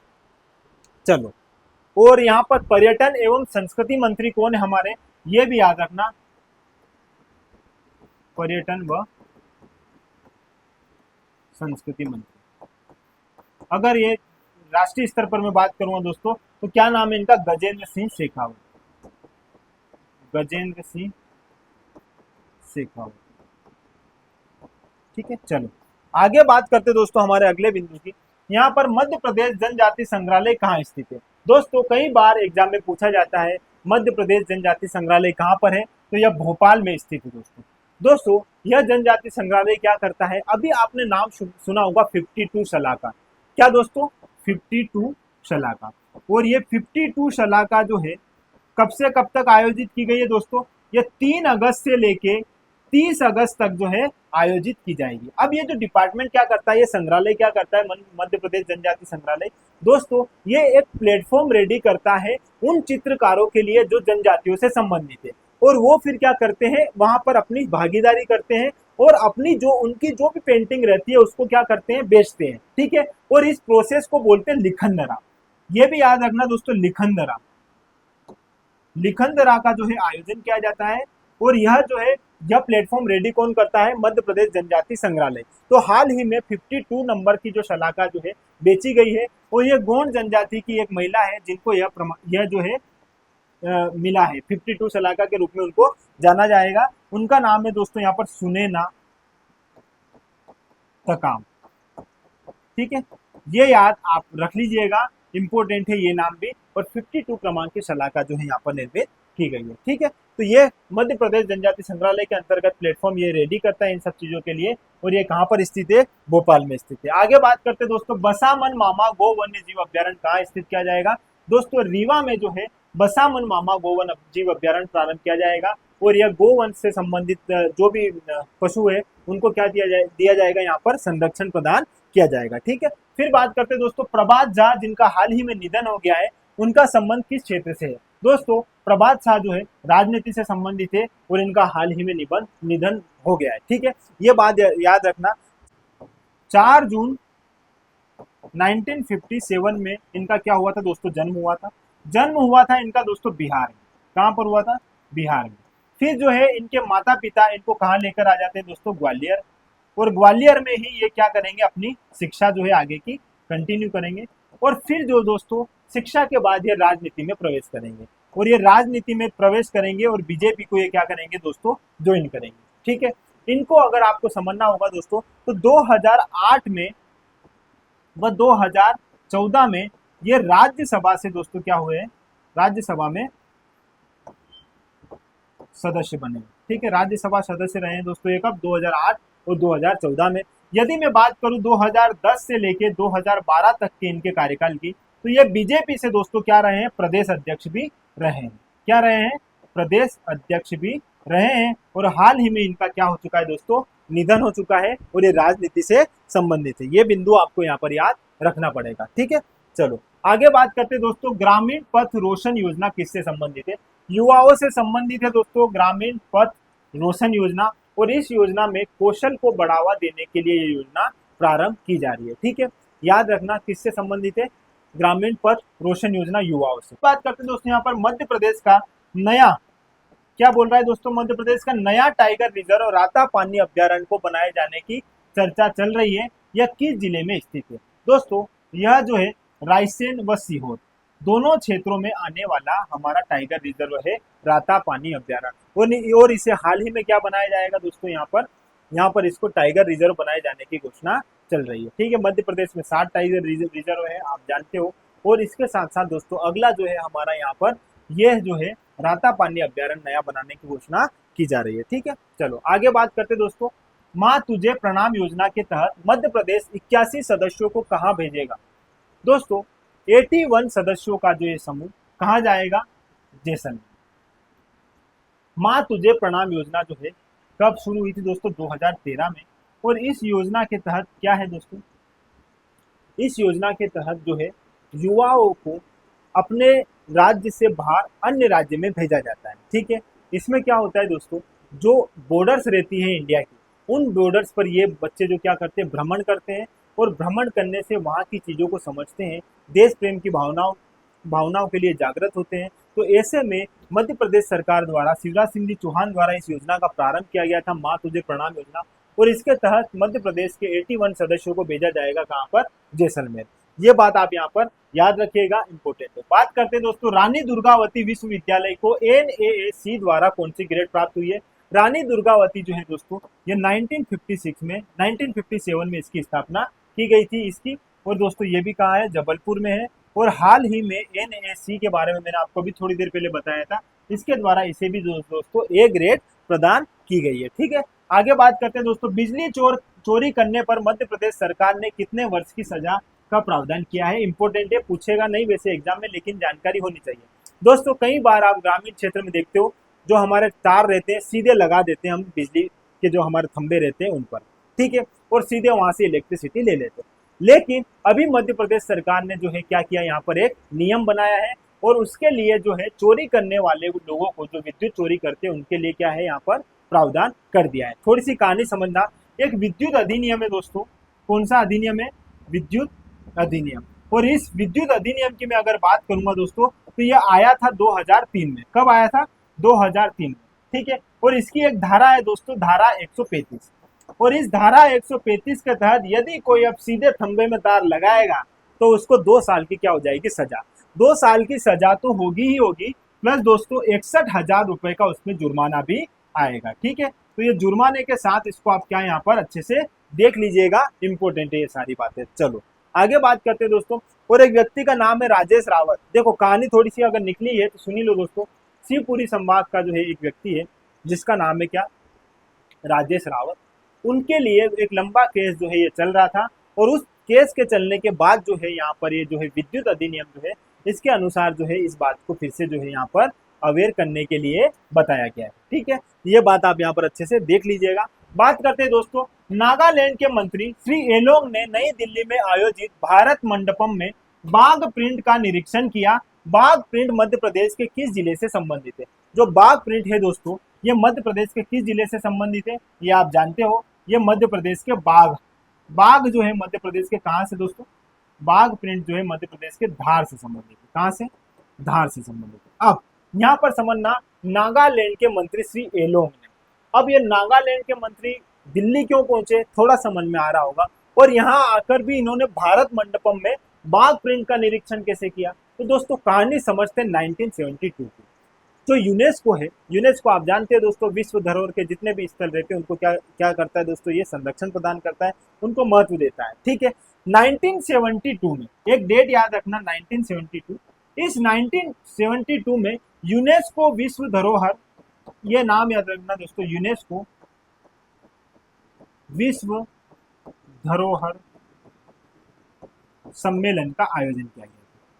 [SPEAKER 1] चलो। और यहाँ पर पर्यटन एवं संस्कृति मंत्री कौन है हमारे, ये भी याद रखना, पर्यटन व संस्कृति मंत्री। अगर ये राष्ट्रीय स्तर पर मैं बात करूंगा दोस्तों, तो क्या नाम है इनका, गजेंद्र सिंह शेखावत। गजेंद्र सिंह शेखावत। ठीक है, चलो आगे बात करते दोस्तों हमारे अगले बिंदु की। यहाँ पर मध्य प्रदेश जनजाति संग्रहालय कहाँ स्थित है। दोस्तों कई बार एग्जाम में पूछा जाता है मध्य प्रदेश जनजाति संग्रहालय कहाँ पर है, तो यह भोपाल में स्थित है दोस्तों यह जनजाति संग्रहालय क्या करता है, अभी आपने नाम सुना होगा 52 शलाका। क्या दोस्तों, 52 शलाका। और ये 52 शलाका जो है कब से कब तक आयोजित की गई है दोस्तों, ये 3 अगस्त से लेके 30 अगस्त तक जो है आयोजित की जाएगी। अब ये जो डिपार्टमेंट क्या करता है, ये संग्रहालय क्या करता है, मध्य प्रदेश जनजाति संग्रहालय दोस्तों, ये एक प्लेटफॉर्म रेडी करता है उन चित्रकारों के लिए जो जनजातियों से संबंधित है। और वो फिर क्या करते हैं, वहां पर अपनी भागीदारी करते हैं और अपनी जो उनकी जो भी पेंटिंग रहती है उसको क्या करते हैं, बेचते हैं। ठीक है, और इस प्रोसेस को बोलते हैं लिखनदरा। ये भी याद रखना दोस्तों, लिखनदरा। लिखनदरा का जो है आयोजन किया जाता है। और यह जो है, यह प्लेटफॉर्म रेडी कौन करता है, मध्य प्रदेश जनजाति संग्रहालय। तो हाल ही में 52 नंबर की जो शलाका जो है बेची गई है, और यह गोंड जनजाति की एक महिला है जिनको यह जो है मिला है। 52 शलाका के रूप में उनको जाना जाएगा। उनका नाम है दोस्तों यहाँ पर सुनैना तकाम। ठीक है, ये याद आप रख लीजिएगा, इंपॉर्टेंट है ये नाम भी। और 52 क्रमांक की शलाका जो है यहाँ पर निर्मित की गई है। ठीक है, तो ये मध्य प्रदेश जनजाति संग्रहालय के अंतर्गत प्लेटफॉर्म ये रेडी करता है इन सब चीजों के लिए। और ये कहाँ पर स्थित है, भोपाल में स्थित है। आगे बात करते हैं दोस्तों, बसामन मामा गो वन्य जीव अभ्यारण्य कहाँ स्थित किया जाएगा। दोस्तों रीवा में जो है बसामन मामा गोवन जीव अभ्यारण्य प्रारंभ किया जाएगा। और यह गोवंश से संबंधित जो भी पशु है उनको क्या दिया जाएगा, यहाँ पर संरक्षण प्रदान किया जाएगा। ठीक है, फिर बात करते हैं दोस्तों, प्रभात झा जिनका हाल ही में निधन हो गया है, उनका संबंध किस क्षेत्र से है। दोस्तों प्रभात झा जो है राजनीति से संबंधित है और इनका हाल ही में निधन हो गया है। ठीक है, ये बात याद रखना। 4 जून 1957 में इनका क्या हुआ था दोस्तों, जन्म हुआ था इनका दोस्तों बिहार में। कहाँ पर हुआ था, बिहार में। फिर जो है इनके माता पिता इनको कहाँ लेकर आ जाते हैं दोस्तों, ग्वालियर। और ग्वालियर में ही ये क्या करेंगे, अपनी शिक्षा जो है आगे की कंटिन्यू करेंगे। और फिर जो दोस्तों शिक्षा के बाद ये राजनीति में प्रवेश करेंगे। और ये राजनीति में प्रवेश करेंगे और बीजेपी को ये क्या करेंगे दोस्तों, ज्वाइन करेंगे। ठीक है, इनको अगर आपको समझना होगा दोस्तों, तो 2008 में व 2014 में ये राज्यसभा से दोस्तों क्या हुए, राज्यसभा में सदस्य बने। ठीक है, राज्यसभा सदस्य रहे हैं दोस्तों, ये कब, 2008 और 2014 में। यदि मैं बात करूं 2010 से लेके 2012 तक के इनके कार्यकाल की, तो ये बीजेपी से दोस्तों क्या रहे हैं, प्रदेश अध्यक्ष भी रहे हैं। क्या रहे हैं, प्रदेश अध्यक्ष भी रहे हैं। और हाल ही में इनका क्या हो चुका है दोस्तों, निधन हो चुका है। और ये राजनीति से संबंधित है, ये बिंदु आपको यहाँ पर याद रखना पड़ेगा। ठीक है, चलो आगे बात करते हैं दोस्तों, ग्रामीण पथ रोशन योजना किससे संबंधित है, युवाओं से संबंधित है दोस्तों ग्रामीण पथ रोशन योजना। और इस योजना में कौशल को बढ़ावा देने के लिए ये योजना प्रारंभ की जा रही है। ठीक है, याद रखना किससे संबंधित है, ग्रामीण पथ रोशन योजना युवाओं से। बात करते हैं दोस्तों यहाँ पर मध्य प्रदेश का नया, क्या बोल रहा है दोस्तों, मध्य प्रदेश का नया टाइगर रिजर्व राता पानी अभ्यारण्य को बनाए जाने की चर्चा चल रही है। यह किस जिले में स्थित है दोस्तों, यह जो है रायसेन व सीहोर दोनों क्षेत्रों में आने वाला हमारा टाइगर रिजर्व है राता पानी अभ्यारण्य। और इसे हाल ही में क्या बनाया जाएगा दोस्तों, यहाँ पर इसको टाइगर रिजर्व बनाए जाने की घोषणा चल रही है। ठीक है, मध्य प्रदेश में 7 टाइगर रिजर्व है, आप जानते हो। और इसके साथ साथ दोस्तों अगला जो है हमारा यहाँ पर यह जो है रातापानी अभ्यारण्य नया बनाने की घोषणा की जा रही है। ठीक है, चलो आगे बात करते दोस्तों। माँ तुझे प्रणाम योजना के तहत मध्य प्रदेश 81 सदस्यों को कहाँ भेजेगा? दोस्तों 81 सदस्यों का जो ये समूह कहाँ जाएगा? जैसलमेर। माँ तुझे प्रणाम योजना जो है कब शुरू हुई थी दोस्तों? 2013 में। और इस योजना के तहत क्या है दोस्तों, इस योजना के तहत जो है युवाओं को अपने राज्य से बाहर अन्य राज्य में भेजा जाता है। ठीक है, इसमें क्या होता है दोस्तों, जो बॉर्डर्स रहती है इंडिया की, उन बॉर्डर्स पर ये बच्चे जो क्या करते हैं, भ्रमण करते हैं। और भ्रमण करने से वहाँ की चीज़ों को समझते हैं, देश प्रेम की भावनाओं के लिए जागृत होते हैं। तो ऐसे में मध्य प्रदेश सरकार द्वारा शिवराज सिंह जी चौहान द्वारा इस योजना का प्रारंभ किया गया था, माँ तुझे प्रणाम योजना। और इसके तहत मध्य प्रदेश के 81 सदस्यों को भेजा जाएगा कहाँ पर? जैसलमेर। ये बात आप यहाँ पर याद रखिएगा, इंपोर्टेंट है। बात करते हैं दोस्तों रानी दुर्गावती विश्वविद्यालय को NAAC द्वारा कौन सी ग्रेड प्राप्त हुई है? रानी दुर्गावती जो है दोस्तों ये 1957 में इसकी स्थापना की गई थी इसकी। और दोस्तों ये भी कहाँ है? जबलपुर में है। और हाल ही में NAC के बारे में मैंने आपको भी थोड़ी देर पहले बताया था, इसके द्वारा इसे भी दोस्तों A ग्रेड प्रदान की गई है। ठीक है, आगे बात करते हैं दोस्तों। बिजली चोरी करने पर मध्य प्रदेश सरकार ने कितने वर्ष की सजा का प्रावधान किया है? इंपॉर्टेंट है, पूछेगा नहीं वैसे एग्जाम में, लेकिन जानकारी होनी चाहिए दोस्तों। कई बार आप ग्रामीण क्षेत्र में देखते हो, जो हमारे तार रहते हैं सीधे लगा देते हैं हम बिजली के, जो हमारे खंभे रहते हैं उन पर। ठीक है, और सीधे वहां से इलेक्ट्रिसिटी ले लेते हैं। लेकिन अभी मध्य प्रदेश सरकार ने जो है क्या किया, यहाँ पर एक नियम बनाया है। और उसके लिए जो है चोरी करने वाले लोगों को, जो विद्युत चोरी करते हैं, उनके लिए क्या है यहाँ पर प्रावधान कर दिया है। थोड़ी सी कहानी समझना। एक विद्युत अधिनियम है दोस्तों। कौन सा अधिनियम है? विद्युत अधिनियम। और इस विद्युत अधिनियम की मैं अगर बात करूंगा दोस्तों, तो यह आया था 2003 में। कब आया था? 2003 में। ठीक है, और इसकी एक धारा है दोस्तों, धारा 135। और इस धारा 135 के तहत यदि कोई अब सीधे खंभे में तार लगाएगा तो उसको 2 साल की क्या हो जाएगी? सजा। 2 साल की सजा तो होगी ही होगी, प्लस दोस्तों 61,000 रुपए का उसमें जुर्माना भी आएगा। ठीक है, तो ये जुर्माने के साथ इसको आप क्या यहाँ पर अच्छे से देख लीजिएगा, इंपॉर्टेंट है ये सारी बातें। चलो आगे बात करते हैं दोस्तों। और एक व्यक्ति का नाम है राजेश रावत। देखो कहानी थोड़ी सी अगर निकली है तो सुनी लो दोस्तों। शिवपुरी संभाग का जो है एक व्यक्ति है जिसका नाम है क्या? राजेश रावत। उनके लिए एक लंबा केस जो है ये चल रहा था। और उस केस के चलने के बाद जो है यहाँ पर ये जो है विद्युत अधिनियम जो है इसके अनुसार जो है इस बात को फिर से जो है यहाँ पर अवेयर करने के लिए बताया गया है। ठीक है, ये बात आप यहाँ पर अच्छे से देख लीजिएगा। बात करते हैं दोस्तों, नागालैंड के मंत्री श्री एलोंग ने नई दिल्ली में आयोजित भारत मंडपम में बाघ प्रिंट का निरीक्षण किया। बाघ प्रिंट मध्य प्रदेश के किस जिले से संबंधित है? जो बाघ प्रिंट है दोस्तों ये मध्य प्रदेश के किस जिले से संबंधित है? ये आप जानते हो, ये मध्य प्रदेश के बाघ जो है मध्य प्रदेश के कहां से दोस्तों? बाघ प्रिंट जो है मध्य प्रदेश के धार से संबंधित है। कहां से? धार से संबंधित है। अब यहाँ पर समझना, नागालैंड के मंत्री श्री एलोंग ने, अब ये नागालैंड के मंत्री दिल्ली क्यों पहुंचे, थोड़ा समझ में आ रहा होगा। और यहाँ आकर भी इन्होंने भारत मंडपम में बाघ प्रिंट का निरीक्षण कैसे किया? तो दोस्तों कहानी समझते हैं 1972 की। जो यूनेस्को है, यूनेस्को आप जानते हैं दोस्तों, विश्व धरोहर के जितने भी स्थल रहते हैं उनको क्या क्या करता है दोस्तों? ये संरक्षण प्रदान करता है, उनको महत्व देता है। ठीक है, 1972 में एक डेट याद रखना, 1972। इस 1972 में यूनेस्को विश्व धरोहर, ये नाम याद रखना दोस्तों, यूनेस्को विश्व धरोहर सम्मेलन का आयोजन किया गया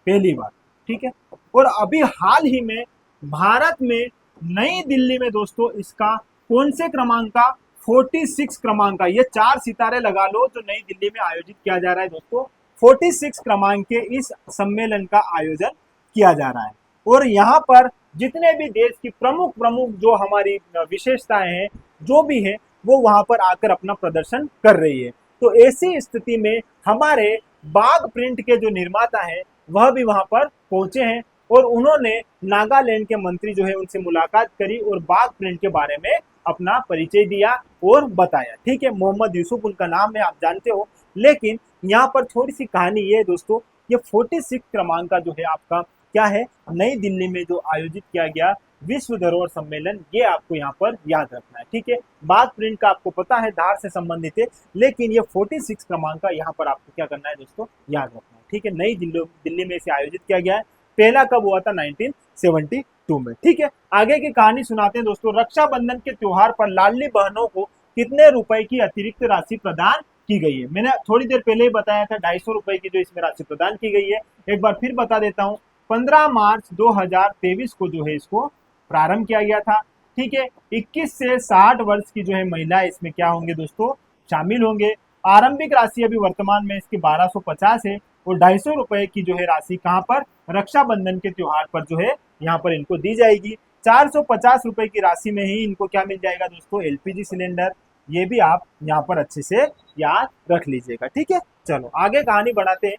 [SPEAKER 1] पहली बार। ठीक है, और अभी हाल ही में भारत में नई दिल्ली में दोस्तों इसका कौन से क्रमांक का? 46 क्रमांक का, ये 4 सितारे लगा लो, जो नई दिल्ली में आयोजित किया जा रहा है दोस्तों। 46 क्रमांक के इस सम्मेलन का आयोजन किया जा रहा है। और यहाँ पर जितने भी देश की प्रमुख जो हमारी विशेषताएं हैं जो भी है, वो वहां पर आकर अपना प्रदर्शन कर रही है। तो ऐसी स्थिति में हमारे बाघ प्रिंट के जो निर्माता हैं वह भी वहां पर पहुंचे हैं। और उन्होंने नागालैंड के मंत्री जो है उनसे मुलाकात करी और बाघ प्रिंट के बारे में अपना परिचय दिया और बताया। ठीक है, मोहम्मद यूसुफ उनका नाम है, आप जानते हो। लेकिन यहाँ पर थोड़ी सी कहानी ये है दोस्तों, ये 46 क्रमांक का जो है आपका क्या है, नई दिल्ली में जो आयोजित किया गया विश्व धरोहर सम्मेलन, ये आपको यहाँ पर याद रखना है। ठीक है, बात प्रिंट का आपको पता है धार से संबंधित है, लेकिन ये 46 क्रमांक का यहाँ पर आपको क्या करना है दोस्तों, याद रखना है। ठीक है, नई दिल्ली में इसे आयोजित किया गया है। पहला कब हुआ था, 1972 में। ठीक है, आगे की कहानी सुनाते हैं दोस्तों। रक्षाबंधन के त्योहार पर लाडली बहनों को कितने रुपए की अतिरिक्त राशि प्रदान की गई है। मैंने थोड़ी देर पहले ही बताया था 250 रुपए की जो इसमें राशि प्रदान की गई है। एक बार फिर बता देता हूँ, 15 मार्च 2023 को जो है इसको प्रारंभ किया गया था। ठीक है, 21 से 60 वर्ष की जो है महिलाएं इसमें क्या होंगे दोस्तों, शामिल होंगे। आरंभिक राशि अभी वर्तमान में इसकी 1250 है और 250 रुपए की जो है राशि कहां पर, रक्षाबंधन के त्योहार पर जो है यहाँ पर इनको दी जाएगी। 450 रुपए की राशि में ही इनको क्या मिल जाएगा दोस्तों, एलपीजी सिलेंडर। ये भी आप यहाँ पर अच्छे से याद रख लीजिएगा। ठीक है, चलो आगे कहानी बढ़ाते हैं।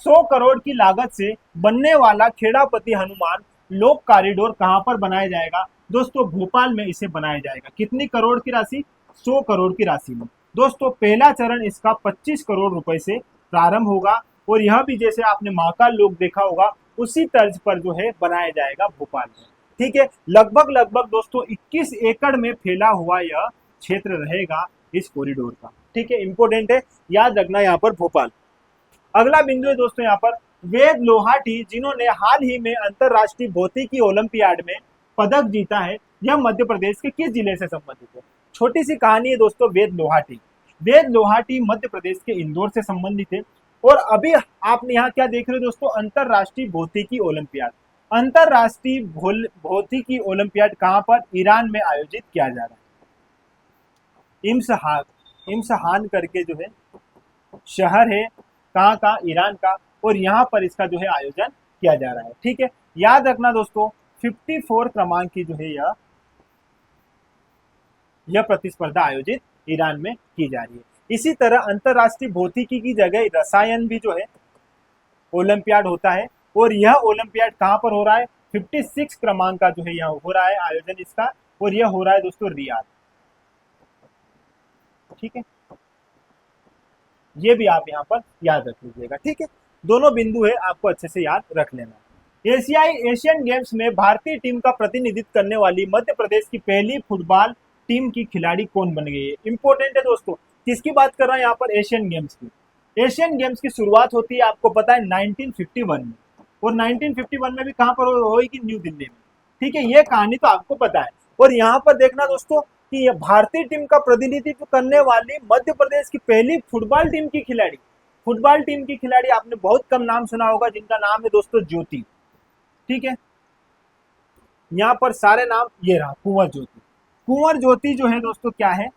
[SPEAKER 1] 100 करोड़ की लागत से बनने वाला खेड़ापति हनुमान लोक कॉरिडोर कहां पर बनाया जाएगा दोस्तों, भोपाल में इसे बनाया जाएगा। कितनी करोड़ की राशि, 100 करोड़ की राशि में दोस्तों। पहला चरण इसका 25 करोड़ रुपए से प्रारंभ होगा और यह भी जैसे आपने महाकाल लोक देखा होगा उसी तर्ज पर जो है बनाया जाएगा भोपाल में। ठीक है, लगभग दोस्तों 21 एकड़ में फैला हुआ यह क्षेत्र रहेगा इस कॉरिडोर का। ठीक है, इंपॉर्टेंट है, याद रखना यहाँ पर भोपाल। अगला बिंदु है दोस्तों यहाँ पर वेद लोहाटी, जिन्होंने हाल ही में अंतरराष्ट्रीय भौतिकी ओलंपियाड में पदक जीता है। यह मध्य प्रदेश के किस जिले से संबंधित है। छोटी सी कहानी है दोस्तों, वेद लोहाटी। वेद लोहाटी मध्य प्रदेश के इंदौर से संबंधित है। और अभी आपने यहाँ क्या देख रहे हो दोस्तों, अंतरराष्ट्रीय भौतिकी ओलंपियाड। अंतरराष्ट्रीय भौतिकी ओलंपियाड कहाँ पर, ईरान में आयोजित किया जा रहा है। इम्सहान करके जो है शहर है, कहाँ का, ईरान का, और यहाँ पर इसका जो है आयोजन किया जा रहा है। ठीक है, याद रखना दोस्तों 54 क्रमांक की जो है यह प्रतिस्पर्धा आयोजित ईरान में की जा रही है। इसी तरह अंतरराष्ट्रीय भौतिकी की जगह रसायन भी जो है ओलंपियाड होता है और यह ओलंपियाड कहाँ पर हो रहा है, 56 क्रमांक का जो है यह हो रहा है आयोजन इसका, और यह हो रहा है दोस्तों रियाद। ठीक है, ये भी आप यहाँ पर याद रख लीजिएगा। ठीक है, दोनों बिंदु है आपको अच्छे से याद रख लेना। एशियन गेम्स में भारतीय टीम का प्रतिनिधित्व करने वाली मध्य प्रदेश की पहली फुटबॉल टीम की खिलाड़ी कौन बन गई है। इंपॉर्टेंट है दोस्तों, किसकी बात कर रहा है यहाँ पर, एशियन गेम्स की। एशियन गेम्स की शुरुआत होती है आपको पता है 1951 में, और 1951 में भी कहां पर होगी, न्यू दिल्ली में। ठीक है, ये कहानी तो आपको पता है। और यहाँ पर देखना दोस्तों कि यह भारतीय टीम का प्रतिनिधित्व करने वाली मध्य प्रदेश की पहली फुटबॉल टीम की खिलाड़ी। फुटबॉल टीम की खिलाड़ी आपने बहुत कम नाम सुना होगा, जिनका नाम है दोस्तों ज्योति। ठीक है, यहाँ पर सारे नाम ये रहा, कुंवर ज्योति। कुंवर ज्योति जो है दोस्तों क्या है,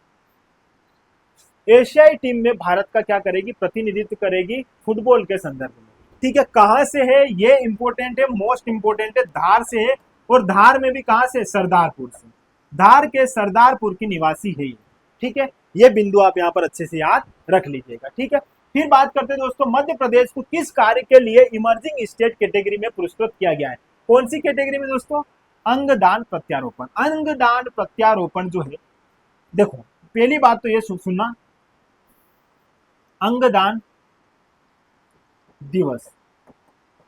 [SPEAKER 1] एशियाई टीम में भारत का क्या करेगी, प्रतिनिधित्व करेगी फुटबॉल के संदर्भ में। ठीक है, कहां से है ये इंपॉर्टेंट है, मोस्ट इंपॉर्टेंट है, धार से है। और धार में भी कहां से, सरदारपुर से। धार के सरदारपुर की निवासी है ये। ठीक है, ये बिंदु आप यहाँ पर अच्छे से याद रख लीजिएगा। ठीक है, फिर बात करते हैं दोस्तों, मध्य प्रदेश को किस कार्य के लिए इमर्जिंग स्टेट कैटेगरी में पुरस्कृत किया गया है। कौन सी कैटेगरी में दोस्तों, अंगदान प्रत्यारोपण। अंगदान प्रत्यारोपण जो है, देखो पहली बात तो ये सुनना, अंगदान दिवस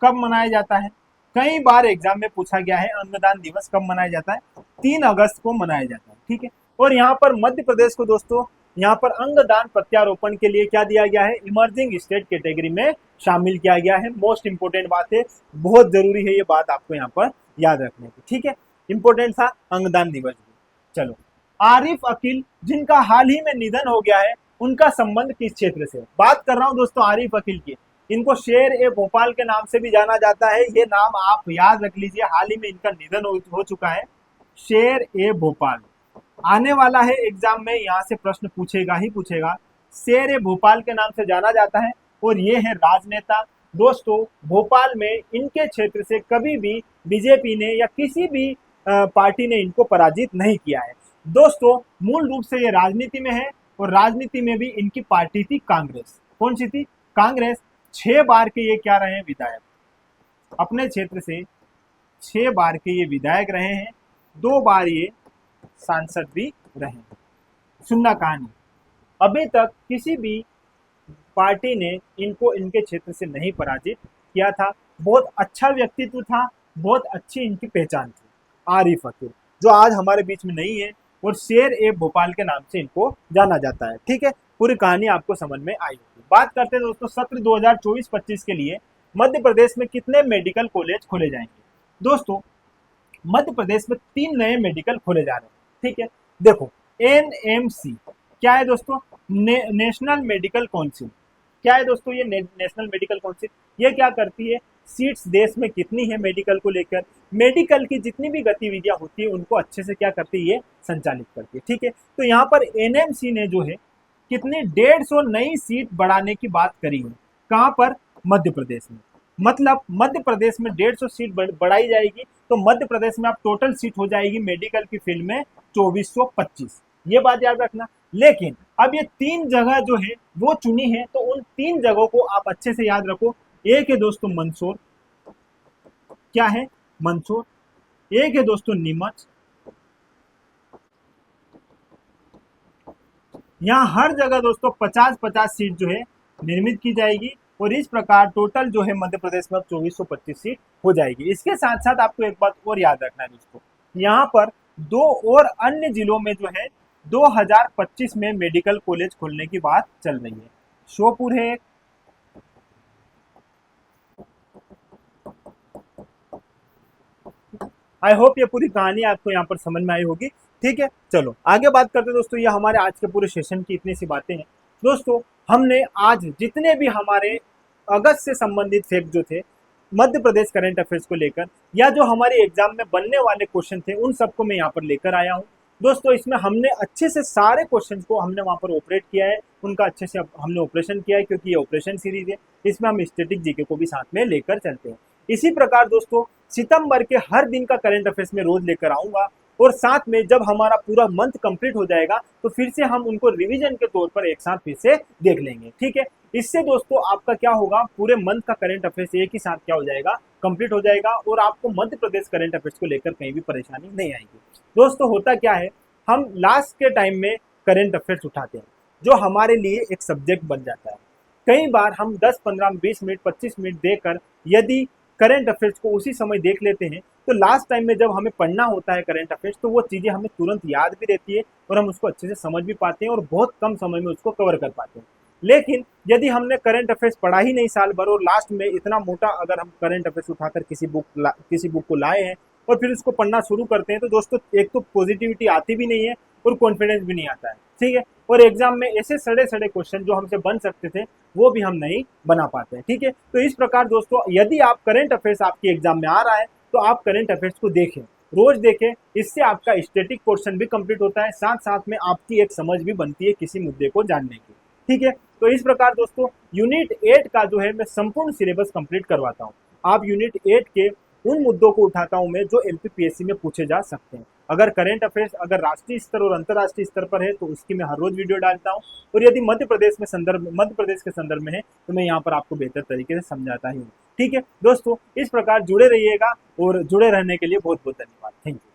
[SPEAKER 1] कब मनाया जाता है। कई बार एग्जाम में पूछा गया है अंगदान दिवस कब मनाया जाता है, 3 अगस्त को मनाया जाता है। ठीक है, और यहाँ पर मध्य प्रदेश को दोस्तों यहाँ पर अंगदान प्रत्यारोपण के लिए क्या दिया गया है, इमर्जिंग स्टेट कैटेगरी में शामिल किया गया है। मोस्ट इंपोर्टेंट बात है, बहुत जरूरी है ये बात आपको यहाँ पर याद रखने की। ठीक है, इंपोर्टेंट था अंगदान दिवस भी। चलो, आरिफ अकील, जिनका हाल ही में निधन हो गया है, उनका संबंध किस क्षेत्र से। बात कर रहा हूं दोस्तों आरिफ अकील की। इनको शेर ए भोपाल के नाम से भी जाना जाता है, ये नाम आप याद रख लीजिए। हाल ही में इनका निधन हो चुका है, शेर ए भोपाल। आने वाला है एग्जाम में, यहाँ से प्रश्न पूछेगा ही पूछेगा। शेर ए भोपाल के नाम से जाना जाता है और ये है राजनेता। दोस्तों भोपाल में इनके क्षेत्र से कभी भी बीजेपी ने या किसी भी पार्टी ने इनको पराजित नहीं किया है। दोस्तों मूल रूप से ये राजनीति में है और राजनीति में भी इनकी पार्टी थी कांग्रेस। कौन सी थी, कांग्रेस। 6 बार के ये क्या रहे हैं, विधायक। अपने क्षेत्र से 6 बार के ये विधायक रहे हैं, 2 बार ये सांसद भी रहे हैं। सुनना कहानी, अभी तक किसी भी पार्टी ने इनको इनके क्षेत्र से नहीं पराजित किया था। बहुत अच्छा व्यक्तित्व था, बहुत अच्छी इनकी पहचान थी। आरिफ फकीर, जो आज हमारे बीच में नहीं है और शेर ए भोपाल के नाम से इनको जाना जाता है। ठीक है, पूरी कहानी आपको समझ में आई होगी। बात करते हैं दोस्तों सत्र 2024-25 के लिए मध्य प्रदेश में कितने मेडिकल कॉलेज खोले जाएंगे। दोस्तों मध्य प्रदेश में 3 नए मेडिकल खोले जा रहे हैं। ठीक है, देखो एनएमसी क्या है दोस्तों, नेशनल मेडिकल काउंसिल। क्या है दोस्तों ये नेशनल मेडिकल काउंसिल, ये क्या करती है, सीट्स देश में कितनी है मेडिकल को लेकर, मेडिकल की जितनी भी गतिविधियां होती है उनको अच्छे से क्या करती है, ये संचालित करती है। ठीक है, तो यहाँ पर एनएमसी ने जो है कितनी 150 नई सीट बढ़ाने की बात करी है। कहाँ पर, मध्य प्रदेश में। मतलब मध्य प्रदेश में 150 सीट बढ़ाई जाएगी, तो मध्य प्रदेश में अब टोटल सीट हो जाएगी मेडिकल की फील्ड में 2425। ये बात याद रखना। लेकिन अब ये 3 जगह जो है वो चुनी है, तो उन 3 जगहों को आप अच्छे से याद रखो। एक है दोस्तों मंदसौर, क्या है, मंदसौर। एक है दोस्तों नीमच। यहाँ हर जगह दोस्तों 50-50 सीट जो है निर्मित की जाएगी, और इस प्रकार टोटल जो है मध्य प्रदेश में अब 2425 सीट हो जाएगी। इसके साथ साथ आपको एक बात और याद रखना है दोस्तों, यहाँ पर 2 और अन्य जिलों में जो है 2025 में मेडिकल कॉलेज खोलने की बात चल रही है। श्योपुर है, आई होप ये पूरी कहानी आपको यहाँ पर समझ में आई होगी। ठीक है, चलो आगे बात करते हैं दोस्तों। ये हमारे आज के पूरे सेशन की इतनी सी बातें हैं दोस्तों। हमने आज जितने भी हमारे अगस्त से संबंधित फैक्ट जो थे मध्य प्रदेश करंट अफेयर्स को लेकर, या जो हमारे एग्जाम में बनने वाले क्वेश्चन थे, उन सबको मैं यहाँ पर लेकर आया हूँ दोस्तों। इसमें हमने अच्छे से सारे क्वेश्चन को हमने वहाँ पर ऑपरेट किया है, उनका अच्छे से हमने ऑपरेशन किया है, क्योंकि ये ऑपरेशन सीरीज है। इसमें हम स्टैटिक जीके को भी साथ में लेकर चलते हैं। इसी प्रकार दोस्तों सितंबर के हर दिन का करंट अफेयर्स में रोज लेकर आऊंगा, और साथ में जब हमारा पूरा मंथ कंप्लीट हो जाएगा तो फिर से हम उनको रिवीजन के तौर पर एक साथ फिर से देख लेंगे। ठीक है, इससे दोस्तों आपका क्या होगा, पूरे मंथ का करंट अफेयर्स एक ही साथ क्या हो जाएगा, कंप्लीट हो जाएगा, और आपको मध्य प्रदेश करंट अफेयर्स को लेकर कहीं भी परेशानी नहीं आएगी। दोस्तों होता क्या है, हम लास्ट के टाइम में करंट अफेयर्स उठाते हैं, जो हमारे लिए एक सब्जेक्ट बन जाता है। कई बार हम 10, 15, 20 मिनट, 25 मिनट देकर यदि करंट अफेयर्स को उसी समय देख लेते हैं, तो लास्ट टाइम में जब हमें पढ़ना होता है करंट अफेयर्स, तो वो चीज़ें हमें तुरंत याद भी रहती है, और हम उसको अच्छे से समझ भी पाते हैं, और बहुत कम समय में उसको कवर कर पाते हैं। लेकिन यदि हमने करंट अफेयर्स पढ़ा ही नहीं साल भर, और लास्ट में इतना मोटा अगर हम करंट अफेयर्स उठाकर किसी बुक को लाए हैं और फिर उसको पढ़ना शुरू करते हैं, तो दोस्तों एक तो पॉजिटिविटी आती भी नहीं है और कॉन्फिडेंस भी नहीं आता है। ठीक है, और एग्जाम में ऐसे सड़े सड़े क्वेश्चन जो हमसे बन सकते थे वो भी हम नहीं बना पाते हैं। ठीक है, तो इस प्रकार दोस्तों यदि आप करंट अफेयर्स आपके एग्जाम में आ रहा है, तो आप करंट अफेयर्स को देखें, रोज देखें। इससे आपका स्टैटिक पोर्शन भी कंप्लीट होता है, साथ साथ में आपकी एक समझ भी बनती है किसी मुद्दे को जानने की। ठीक है, तो इस प्रकार दोस्तों यूनिट 8 का जो है मैं संपूर्ण सिलेबस कंप्लीट करवाता हूँ। आप यूनिट 8 के उन मुद्दों को उठाता हूं मैं जो एमपीपीएससी में पूछे जा सकते हैं। अगर करंट अफेयर्स अगर राष्ट्रीय स्तर और अंतर्राष्ट्रीय स्तर पर है तो उसकी मैं हर रोज वीडियो डालता हूं, और यदि मध्य प्रदेश के संदर्भ में है तो मैं यहाँ पर आपको बेहतर तरीके से समझाता ही हूँ। ठीक है दोस्तों, इस प्रकार जुड़े रहिएगा, और जुड़े रहने के लिए बहुत बहुत धन्यवाद। Thank you.